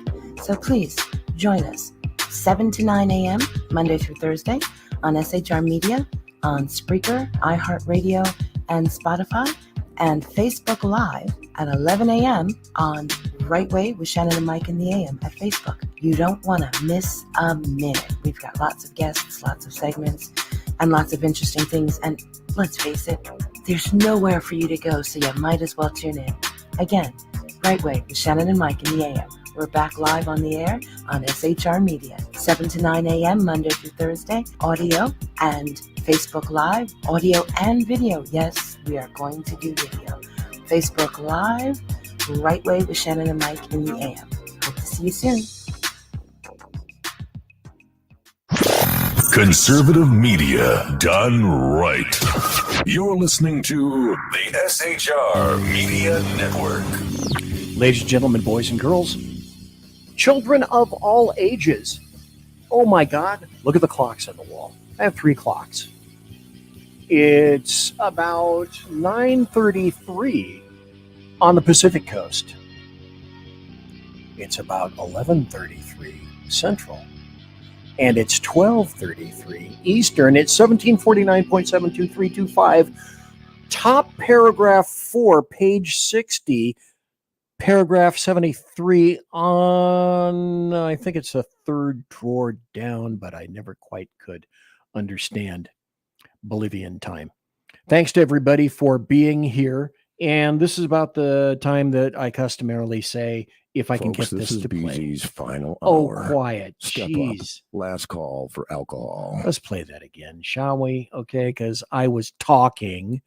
So please join us 7 to 9 a.m. Monday through Thursday on SHR Media on Spreaker, iHeartRadio, and Spotify, and Facebook Live at 11 a.m. on Right Way with Shannon and Mike in the AM at Facebook. You don't want to miss a minute. We've got lots of guests, lots of segments, and lots of interesting things. And let's face it, there's nowhere for you to go, so you might as well tune in. Again, Right Way with Shannon and Mike in the AM. We're back live on the air on SHR Media, 7 to 9 a.m. Monday through Thursday, audio and Facebook Live, audio and video. Yes, we are going to do video. Facebook Live, Right Way with Shannon and Mike in the AM. Hope to see you soon. Conservative media done right. You're listening to the SHR Media Network. Ladies and gentlemen, boys and girls, children of all ages. Oh my God, look at the clocks on the wall. I have 3 clocks. It's about 9:33 on the Pacific Coast. It's about 11:33 Central. And it's 12:33 Eastern. It's 1749.72325. Top paragraph 4, page 60. Paragraph 73 on, I think it's the third drawer down, but I never quite could understand Bolivian time. Thanks to everybody for being here. And this is about the time that I customarily say, if I can get this to play. BZ's final hour. hour. Oh, quiet. Step Jeez. up. Last call for alcohol. Let's play that again, shall we? Okay, because I was talking.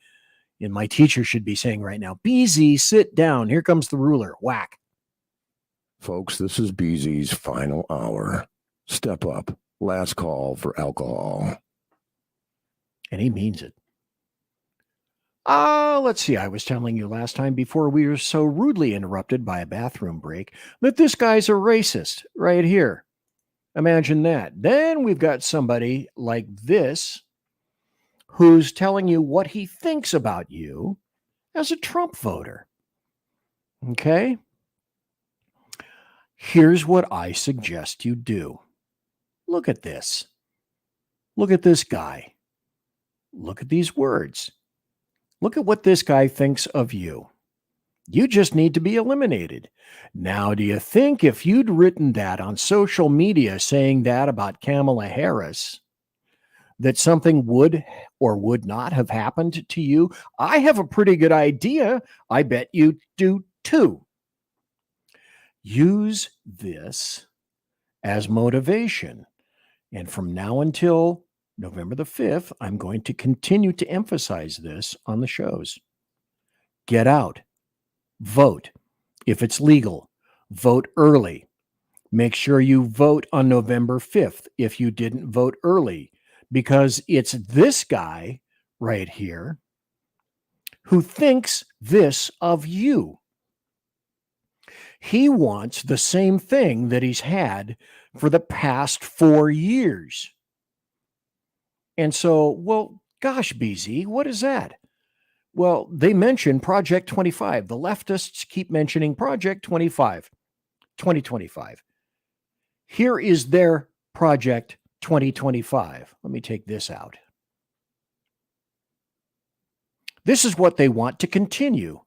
And my teacher should be saying right now, BZ, sit down. Here comes the ruler. Whack. Folks, this is BZ's final hour. Step up. Last call for alcohol. And he means it. Let's see. I was telling you last time before we were so rudely interrupted by a bathroom break that this guy's a racist right here. Imagine that. Then we've got somebody like this who's telling you what he thinks about you as a Trump voter. Okay? Here's what I suggest you do. Look at this. Look at this guy. Look at these words. Look at what this guy thinks of you. You just need to be eliminated. Now, do you think if you'd written that on social media saying that about Kamala Harris, that something would or would not have happened to you? I have a pretty good idea. I bet you do too. Use this as motivation. And from now until November the 5th, I'm going to continue to emphasize this on the shows. Get out. Vote. If it's legal, vote early. Make sure you vote on November 5th if you didn't vote early, because it's this guy right here who thinks this of you. He wants the same thing that he's had for the past 4 years. And so, well, gosh, BZ, what is that? Well, they mention Project 25. The leftists keep mentioning Project 25, 2025. Here is their Project 2025. Let me take this out. This is what they want to continue.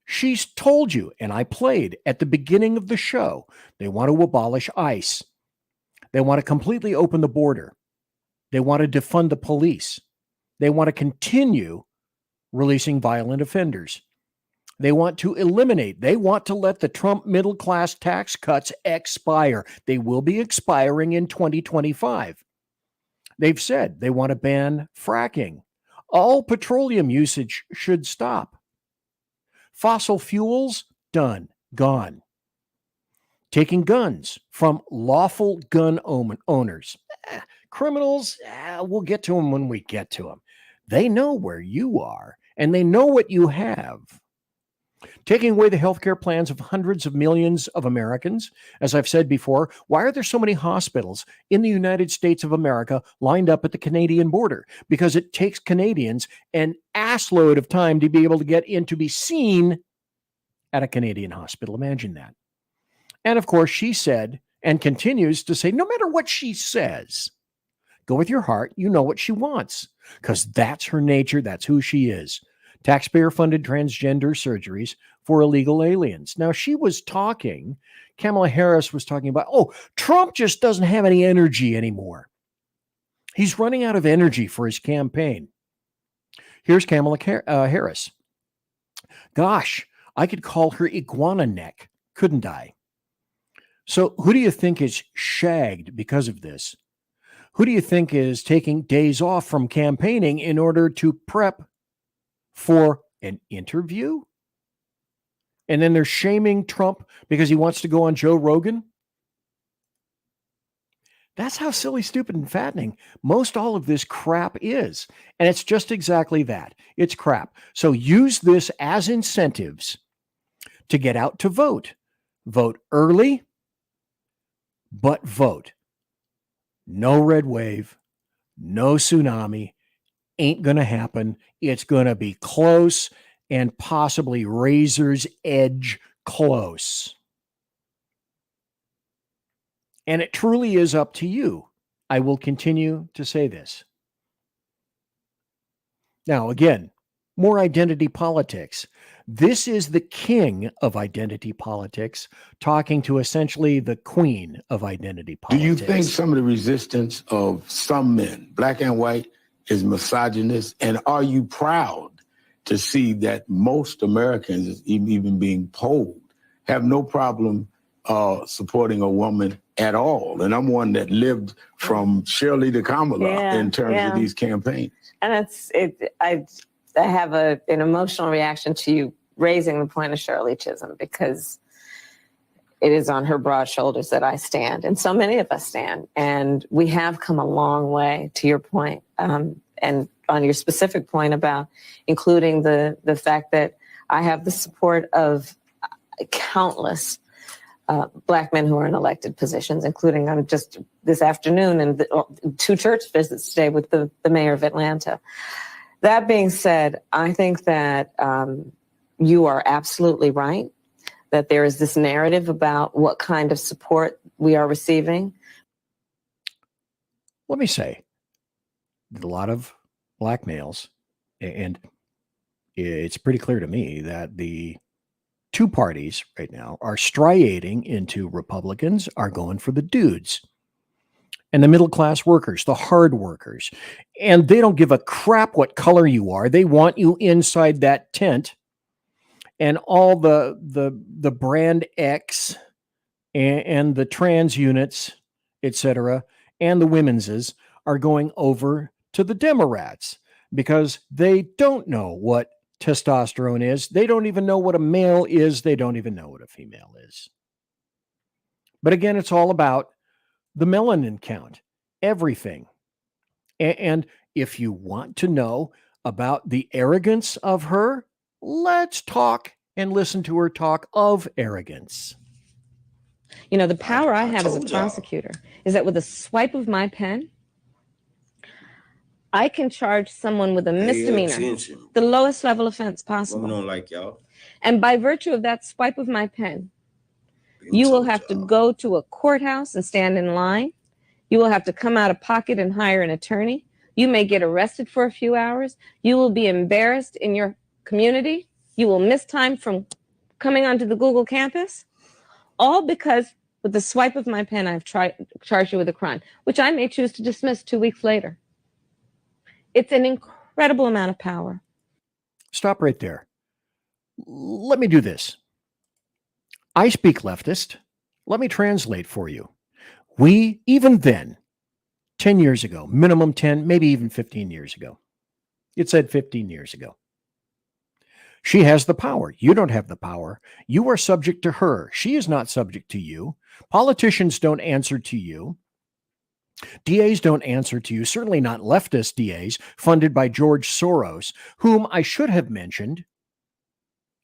She's told you, and I played at the beginning of the show, they want to abolish ICE. They want to completely open the border. They want to defund the police. They want to continue releasing violent offenders. They want to eliminate, they want to let the Trump middle class tax cuts expire. They will be expiring in 2025. They've said they want to ban fracking. All petroleum usage should stop. Fossil fuels, done, gone. Taking guns from lawful gun owners. Criminals, we'll get to them when we get to them. They know where you are, and they know what you have. Taking away the healthcare plans of hundreds of millions of Americans. As I've said before, why are there so many hospitals in the United States of America lined up at the Canadian border? Because it takes Canadians an assload of time to be able to get in to be seen at a Canadian hospital. Imagine that. And of course, she said, and continues to say, no matter what she says, Go with your heart. You know what she wants because that's her nature. That's who she is. Taxpayer-funded transgender surgeries for illegal aliens. Now, Kamala Harris was talking about, Trump just doesn't have any energy anymore. He's running out of energy for his campaign. Here's Kamala Harris. Gosh, I could call her iguana neck, couldn't I? So who do you think is shagged because of this? Who do you think is taking days off from campaigning in order to prep for an interview? And then they're shaming Trump because he wants to go on Joe Rogan? That's how silly, stupid, and fattening most all of this crap is. And it's just exactly that. It's crap. So use this as incentives to get out to vote. Vote early, but vote. No red wave, no tsunami, ain't going to happen. It's going to be close and possibly razor's edge close. And it truly is up to you. I will continue to say this. Now, again, more identity politics. This is the king of identity politics talking to essentially the queen of identity Do politics. you think some of the resistance of some men, black and white, is misogynist? And are you proud to see that most Americans, even being polled, have no problem supporting a woman at all? And I'm one that lived from Shirley to Kamala in terms of these campaigns. And I have an emotional reaction to you raising the point of Shirley Chisholm, because it is on her broad shoulders that I stand, and so many of us stand. And we have come a long way, to your point, and on your specific point about including the fact that I have the support of countless Black men who are in elected positions, including just this afternoon and 2 church visits today with the mayor of Atlanta. That being said, I think that you are absolutely right, that there is this narrative about what kind of support we are receiving. Let me say that a lot of Black males, and it's pretty clear to me that the 2 parties right now are striating into Republicans are going for the dudes and the middle-class workers, the hard workers. And they don't give a crap what color you are. They want you inside that tent. And all the brand X and the trans units, etc., and the women's are going over to the Democrats because they don't know what testosterone is. They don't even know what a male is. They don't even know what a female is. But again, it's all about the melanin count, everything. And if you want to know about the arrogance of her, let's talk and listen to her talk of arrogance. You know, the power I have as a prosecutor is that with a swipe of my pen, I can charge someone with a misdemeanor, the lowest level offense possible. Don't like y'all. And by virtue of that swipe of my pen, you will have to go to a courthouse and stand in line. You will have to come out of pocket and hire an attorney. You may get arrested for a few hours. You will be embarrassed in your community. You will miss time from coming onto the Google campus, all because with the swipe of my pen, I've charged you with a crime, which I may choose to dismiss 2 weeks later. It's an incredible amount of power. Stop right there. Let me do this. I speak leftist. Let me translate for you. We, even then, 10 years ago, minimum 10, maybe even 15 years ago. It said 15 years ago. She has the power. You don't have the power. You are subject to her. She is not subject to you. Politicians don't answer to you. DAs don't answer to you, certainly not leftist DAs funded by George Soros, whom I should have mentioned,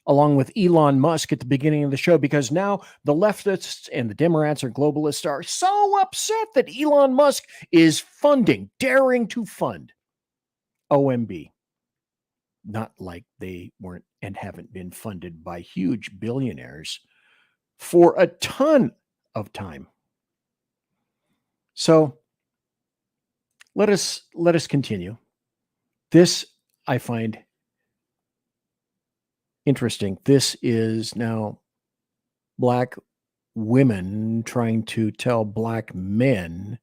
along with Elon Musk at the beginning of the show, because now the leftists and the Democrats or globalists are so upset that Elon Musk is daring to fund OMB. Not like they weren't and haven't been funded by huge billionaires for a ton of time. So let us continue. This I find interesting. This is now black women trying to tell black men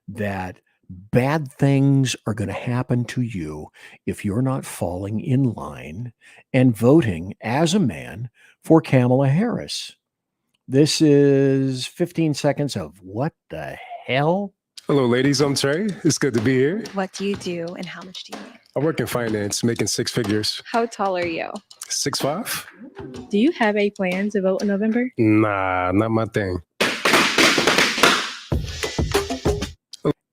that bad things are going to happen to you if you're not falling in line and voting as a man for Kamala Harris. This is 15 seconds of what the hell? Hello, ladies. I'm Trey. It's good to be here. What do you do and how much do you make? I work in finance, making six figures. How tall are you? 6'5". Do you have a plan to vote in November? Nah, not my thing.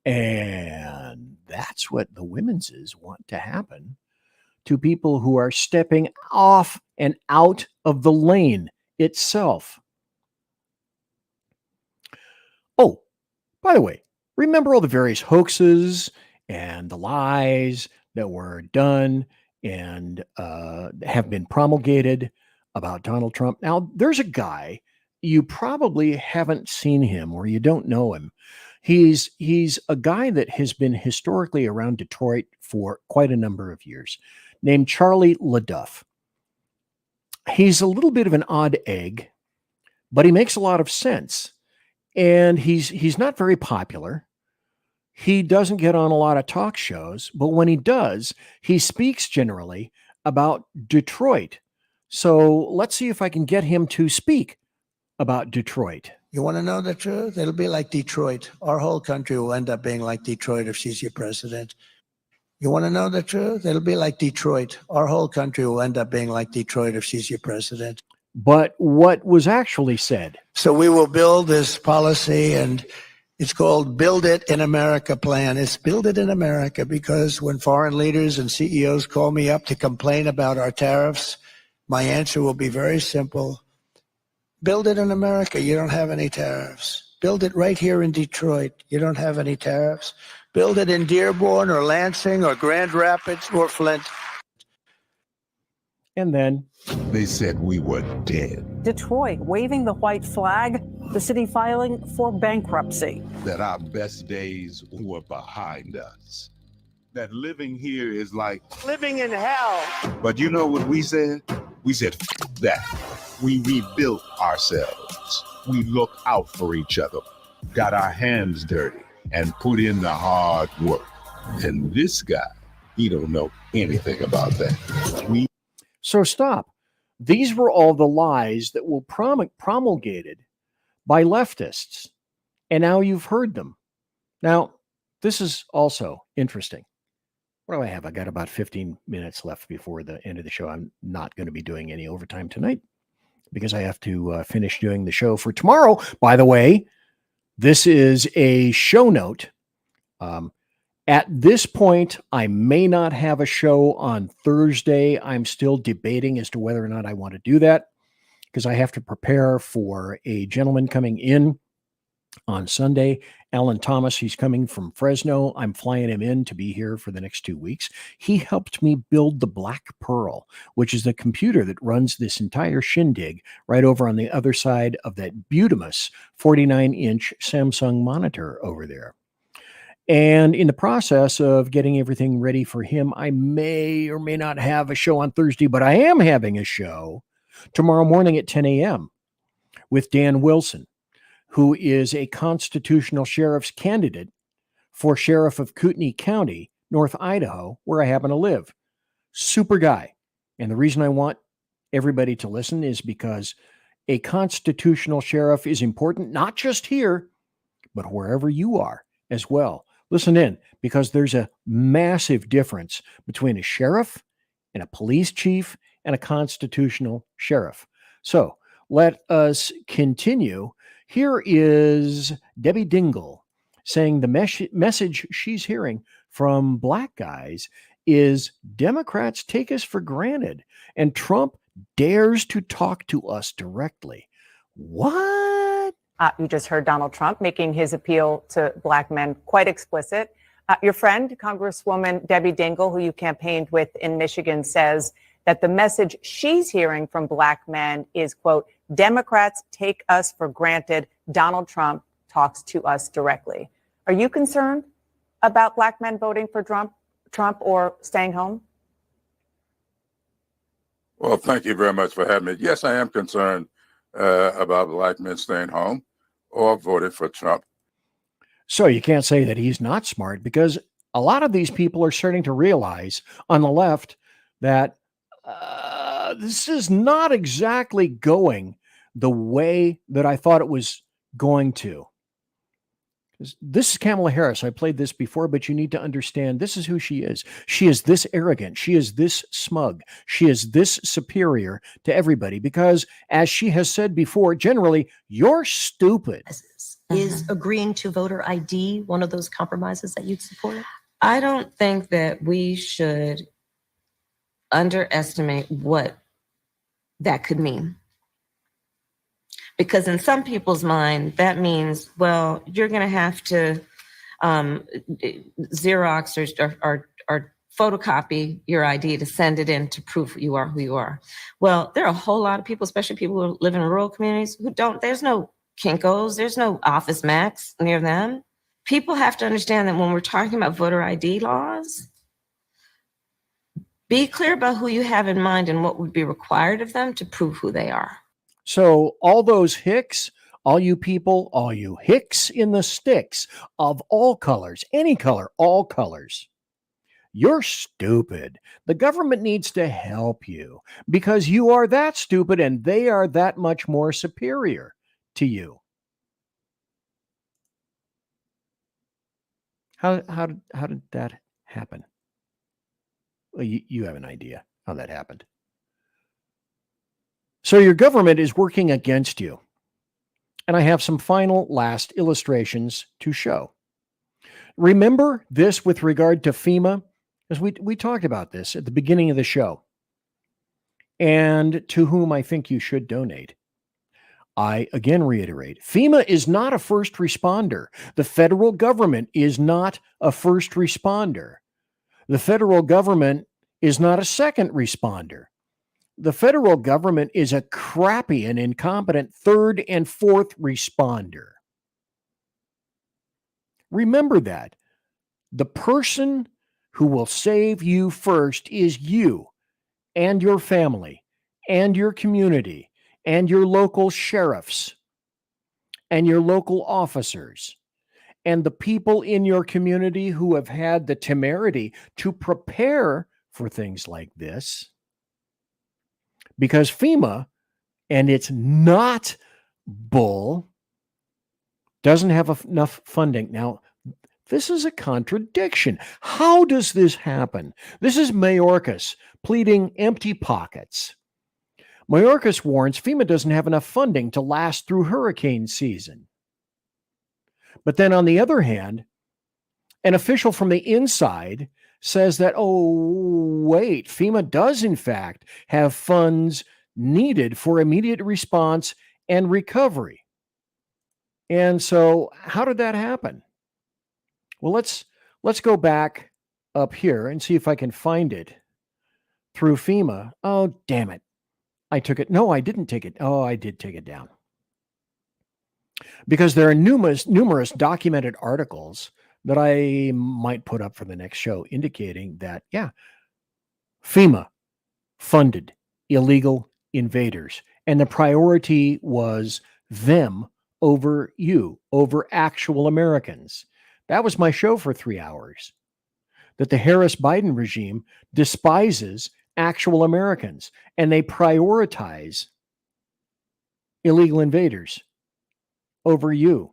And that's what the women's want to happen to people who are stepping off and out of the lane itself. Oh, by the way, remember all the various hoaxes and the lies that were done and have been promulgated about Donald Trump? Now, there's a guy, you probably haven't seen him or you don't know him. He's a guy that has been historically around Detroit for quite a number of years, named Charlie LaDuff. He's a little bit of an odd egg, but he makes a lot of sense. And he's not very popular. He doesn't get on a lot of talk shows, but when he does, he speaks generally about Detroit. So let's see if I can get him to speak about Detroit. You want to know the truth? It'll be like Detroit. Our whole country will end up being like Detroit if she's your president. You want to know the truth? It'll be like Detroit. Our whole country will end up being like Detroit if she's your president. But what was actually said? So we will build this policy, and it's called Build It in America plan. It's Build It in America because when foreign leaders and CEOs call me up to complain about our tariffs, my answer will be very simple. Build it in America. You don't have any tariffs. Build it right here in Detroit. You don't have any tariffs. Build it in Dearborn or Lansing or Grand Rapids or Flint. And then they said we were dead. Detroit waving the white flag, the city filing for bankruptcy. That our best days were behind us. That living here is like living in hell. But you know what we said? We said, F that. We rebuilt ourselves. We looked out for each other, got our hands dirty, and put in the hard work. And this guy, he don't know anything about that. So stop. These were all the lies that were promulgated by leftists. And now you've heard them. Now, this is also interesting. What do I have? I got about 15 minutes left before the end of the show. I'm not going to be doing any overtime tonight because I have to finish doing the show for tomorrow. By the way, this is a show note. At this point, I may not have a show on Thursday. I'm still debating as to whether or not I want to do that because I have to prepare for a gentleman coming in on Sunday. Alan Thomas, he's coming from Fresno. I'm flying him in to be here for the next 2 weeks. He helped me build the Black Pearl, which is the computer that runs this entire shindig right over on the other side of that beautimous 49-inch Samsung monitor over there. And in the process of getting everything ready for him, I may or may not have a show on Thursday, but I am having a show tomorrow morning at 10 a.m. with Dan Wilson, who is a constitutional sheriff's candidate for sheriff of Kootenai County, North Idaho, where I happen to live. Super guy. And the reason I want everybody to listen is because a constitutional sheriff is important, not just here, but wherever you are as well. Listen in, because there's a massive difference between a sheriff and a police chief and a constitutional sheriff. So let us continue. Here is Debbie Dingle saying the message she's hearing from black guys is Democrats take us for granted and Trump dares to talk to us directly. What? You just heard Donald Trump making his appeal to black men quite explicit. Your friend, Congresswoman Debbie Dingle, who you campaigned with in Michigan, says that the message she's hearing from black men is, quote, Democrats take us for granted. Donald Trump talks to us directly. Are you concerned about black men voting for Trump or staying home? Well, thank you very much for having me. Yes, I am concerned about black men staying home or voting for Trump. So you can't say that he's not smart, because a lot of these people are starting to realize on the left that this is not exactly going the way that I thought it was going to. This is Kamala Harris. I played this before, but you need to understand this is who she is. She is this arrogant. She is this smug. She is this superior to everybody because, as she has said before, generally, you're stupid. Is agreeing to voter ID one of those compromises that you'd support? I don't think that we should underestimate what that could mean. Because in some people's mind, that means, well, you're going to have to Xerox or photocopy your ID to send it in to prove you are who you are. Well, there are a whole lot of people, especially people who live in rural communities, who don't, there's no Kinko's, there's no Office Max near them. People have to understand that when we're talking about voter ID laws, be clear about who you have in mind and what would be required of them to prove who they are. So all those hicks, all you people, all you hicks in the sticks of all colors, any color, all colors, you're stupid. The government needs to help you because you are that stupid and they are that much more superior to you. How did that happen? Well, you have an idea how that happened. So your government is working against you. And I have some final last illustrations to show. Remember this with regard to FEMA, as we talked about this at the beginning of the show, and to whom I think you should donate. I again reiterate, FEMA is not a first responder. The federal government is not a first responder. The federal government is not a second responder. The federal government is a crappy and incompetent third and fourth responder. Remember that. The person who will save you first is you and your family and your community and your local sheriffs and your local officers and the people in your community who have had the temerity to prepare for things like this. Because FEMA, and it's not bull, doesn't have enough funding. Now, this is a contradiction. How does this happen? This is Mayorkas pleading empty pockets. Mayorkas warns FEMA doesn't have enough funding to last through hurricane season. But then on the other hand, an official from the inside says that, oh, wait, FEMA does in fact have funds needed for immediate response and recovery. And so how did that happen? Well, let's go back up here and see if I can find it through FEMA. Oh, damn it. I took it. No, I didn't take it. Oh, I did take it down. Because there are numerous documented articles that I might put up for the next show indicating that, yeah, FEMA funded illegal invaders. And the priority was them over you, over actual Americans. That was my show for 3 hours. That the Harris-Biden regime despises actual Americans and they prioritize illegal invaders over you.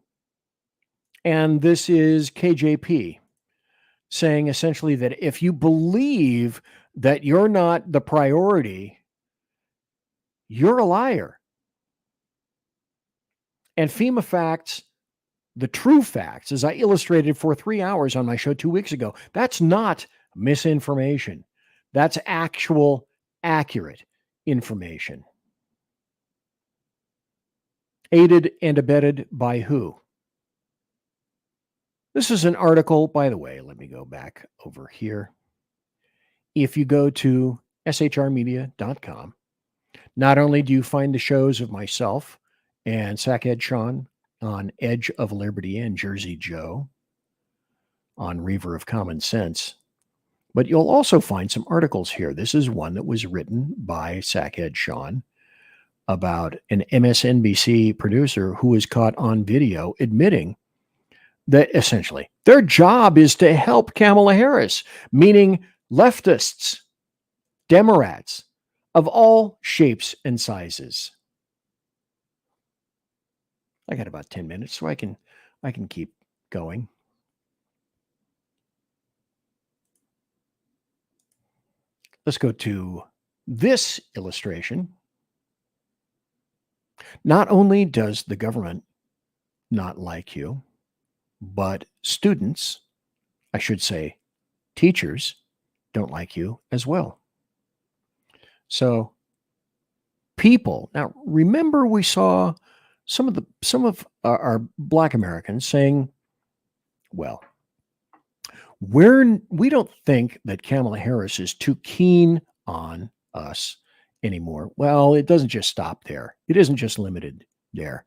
And this is KJP saying essentially that if you believe that you're not the priority, you're a liar. And FEMA facts, the true facts, as I illustrated for 3 hours on my show 2 weeks ago, that's not misinformation. That's actual, accurate information. Aided and abetted by who? This is an article, by the way, let me go back over here. If you go to shrmedia.com, not only do you find the shows of myself and Sackhead Sean on Edge of Liberty and Jersey Joe, on Reaver of Common Sense. But you'll also find some articles here. This is one that was written by Sackhead Sean about an MSNBC producer who was caught on video admitting that essentially their job is to help Kamala Harris, meaning leftists, Democrats of all shapes and sizes. I got about 10 minutes, so I can keep going. Let's go to this illustration. Not only does the government not like you, but students, I should say teachers, don't like you as well. So people, now remember we saw some of our Black Americans saying, well, we don't think that Kamala Harris is too keen on us anymore. Well, it doesn't just stop there. It isn't just limited there.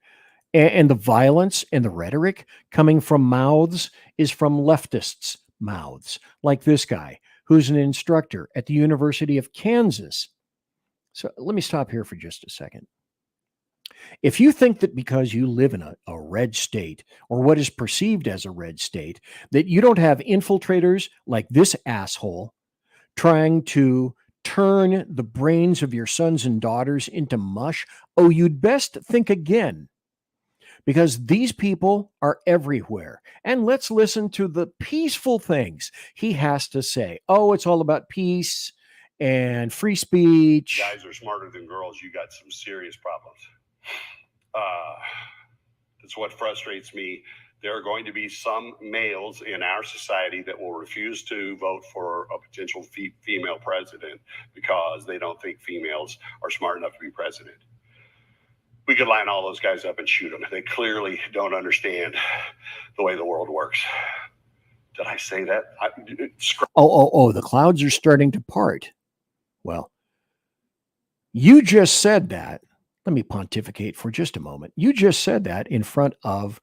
And the violence and the rhetoric coming from mouths is from leftists' mouths, like this guy, who's an instructor at the University of Kansas. So let me stop here for just a second. If you think that because you live in a red state, or what is perceived as a red state, that you don't have infiltrators like this asshole trying to turn the brains of your sons and daughters into mush, oh, you'd best think again. Because these people are everywhere. And let's listen to the peaceful things he has to say. Oh, it's all about peace and free speech. Guys are smarter than girls. You got some serious problems. That's what frustrates me. There are going to be some males in our society that will refuse to vote for a potential female president because they don't think females are smart enough to be president. We could line all those guys up and shoot them. They clearly don't understand the way the world works. Did I say that? The clouds are starting to part. Well, you just said that. Let me pontificate for just a moment. You just said that in front of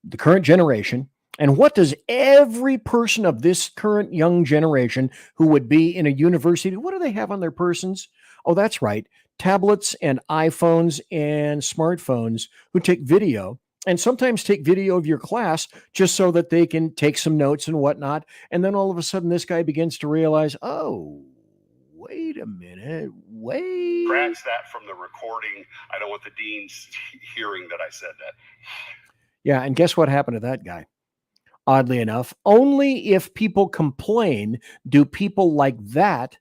the current generation. And what does every person of this current young generation who would be in a university, what do they have on their persons? Oh, that's right. Tablets and iPhones and smartphones who take video and sometimes take video of your class just so that they can take some notes and whatnot. And then all of a sudden this guy begins to realize, oh, wait a minute, wait. Scratch that from the recording. I don't want the deans hearing that I said that. Yeah, and guess what happened to that guy? Oddly enough, only if people complain do people like that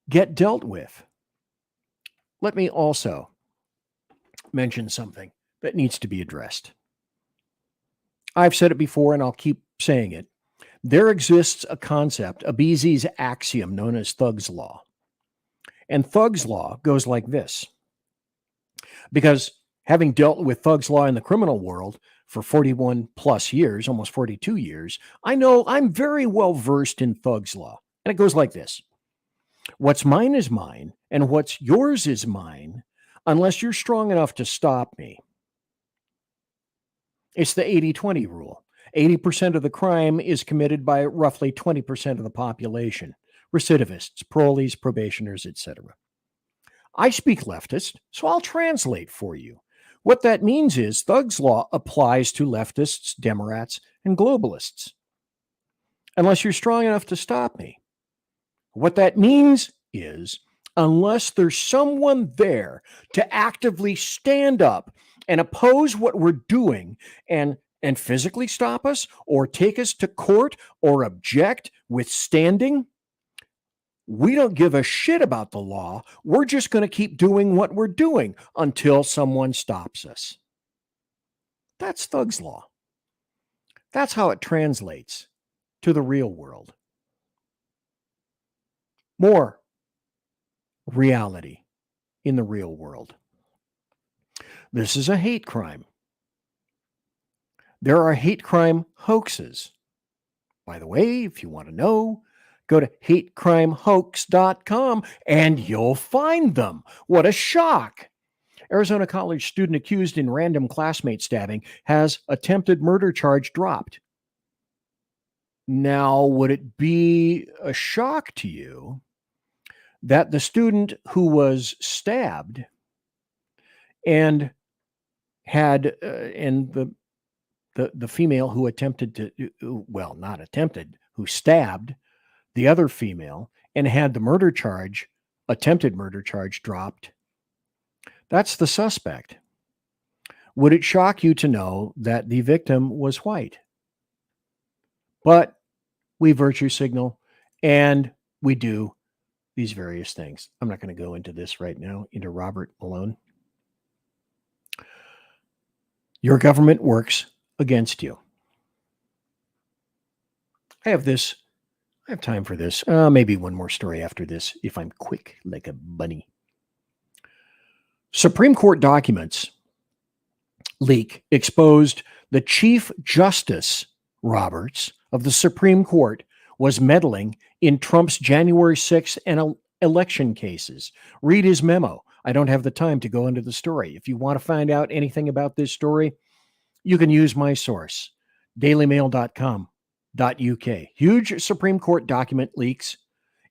get dealt with. Let me also mention something that needs to be addressed. I've said it before and I'll keep saying it. There exists a concept, a BZ's axiom known as Thug's Law. And Thug's Law goes like this. Because having dealt with Thug's Law in the criminal world for 41 plus years, almost 42 years, I know I'm very well versed in Thug's Law. And it goes like this. What's mine is mine, and what's yours is mine, unless you're strong enough to stop me. It's the 80-20 rule. 80% of the crime is committed by roughly 20% of the population. Recidivists, parolees, probationers, etc. I speak leftist, so I'll translate for you. What that means is Thug's Law applies to leftists, Democrats, and globalists. Unless you're strong enough to stop me. What that means is, unless there's someone there to actively stand up and oppose what we're doing and physically stop us or take us to court or object withstanding, we don't give a shit about the law. We're just going to keep doing what we're doing until someone stops us. That's Thug's Law. That's how it translates to the real world. More reality in the real world. This is a hate crime. There are hate crime hoaxes. By the way, if you want to know, go to hatecrimehoax.com and you'll find them. What a shock. Arizona college student accused in random classmate stabbing has attempted murder charge dropped. Now, would it be a shock to you that the student who was stabbed and had and the female who attempted to, well, not attempted, who stabbed the other female and had the murder charge, attempted murder charge, dropped? That's the suspect. Would it shock you to know that the victim was white? But we virtue signal and we do these various things. I'm not going to go into this right now, into Robert Malone. Your government works against you. I have time for this. Maybe one more story after this, if I'm quick like a bunny. Supreme Court documents leak exposed the Chief Justice Roberts of the Supreme Court was meddling in Trump's January 6th and election cases. Read his memo. I don't have the time to go into the story. If you want to find out anything about this story, you can use my source, dailymail.com.uk. Huge Supreme Court document leaks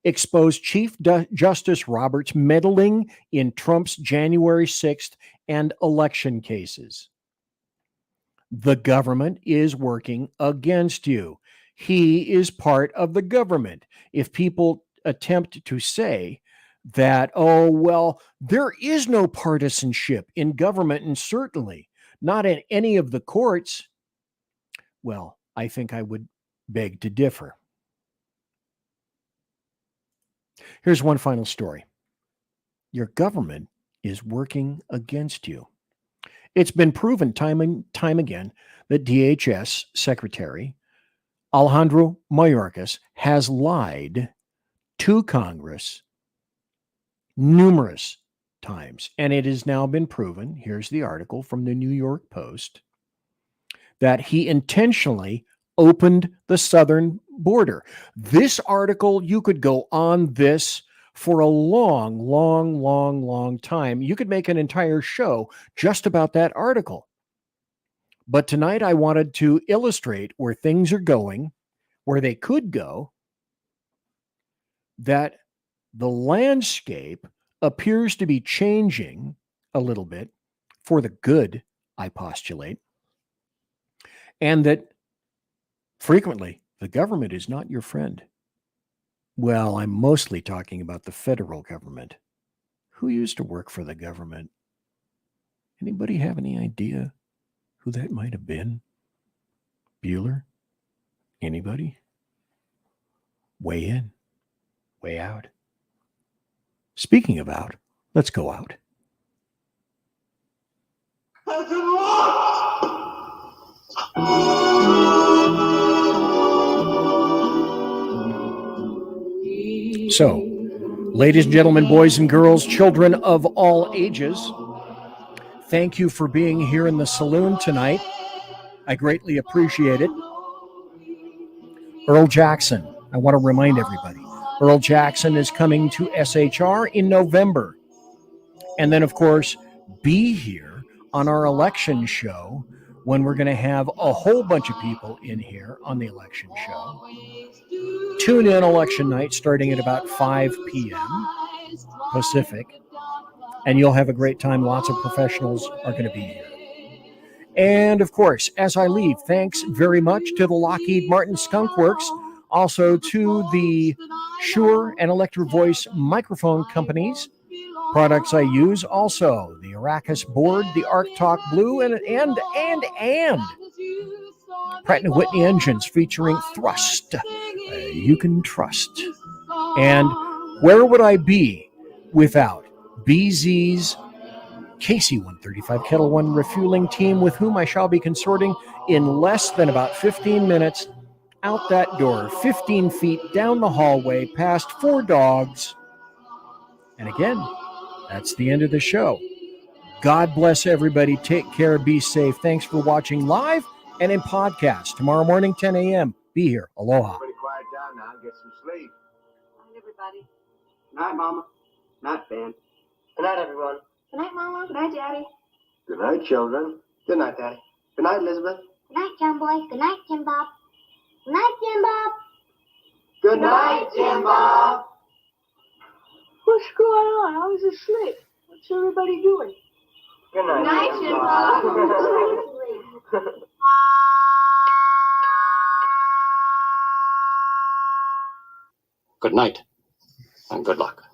exposed Chief Justice Roberts meddling in Trump's January 6th and election cases. The government is working against you. He is part of the government. If people attempt to say that, oh, well, there is no partisanship in government and certainly not in any of the courts, well, I think I would beg to differ. Here's one final story. Your government is working against you. It's been proven time and time again that DHS Secretary Alejandro Mayorkas has lied to Congress numerous times. And it has now been proven, here's the article from the New York Post, that he intentionally opened the southern border. This article, you could go on this for a long time. You could make an entire show just about that article. But tonight I wanted to illustrate where things are going, where they could go, that the landscape appears to be changing a little bit for the good, I postulate, and that frequently the government is not your friend. Well, I'm mostly talking about the federal government. Who used to work for the government? Anybody have any idea who that might have been? Bueller? Anybody? Way in, way out. Speaking of out, let's go out. So, ladies and gentlemen, boys and girls, children of all ages, thank you for being here in the saloon tonight. I greatly appreciate it. Earl Jackson, I want to remind everybody, Earl Jackson is coming to SHR in November. And then, of course, be here on our election show when we're going to have a whole bunch of people in here on the election show. Tune in election night starting at about 5 p.m. Pacific, and you'll have a great time. Lots of professionals are going to be here. And, of course, as I leave, thanks very much to the Lockheed Martin Skunk Works, also to the Shure and Electro Voice microphone companies. Products I use also the Arrakis board, the Arc Talk Blue, and Pratt & Whitney engines featuring thrust. You can trust. And where would I be without BZ's KC-135 Kettle One refueling team, with whom I shall be consorting in less than about 15 minutes out that door, 15 feet down the hallway, past 4 dogs. And again, that's the end of the show. God bless everybody. Take care. Be safe. Thanks for watching live and in podcast. Tomorrow morning, 10 a.m. Be here. Aloha. Everybody quiet down now and get some sleep. Good night, everybody. Good night, Mama. Good night, Ben. Good night, everyone. Good night, Mama. Good night, Daddy. Good night, children. Good night, Daddy. Good night, Elizabeth. Good night, John Boy. Good night, Tim Bob. Night, Jim Bob. Good night, Jim Bob. What's going on? I was asleep. What's everybody doing? Good night, Night, Jim Bob. Good night, and good luck.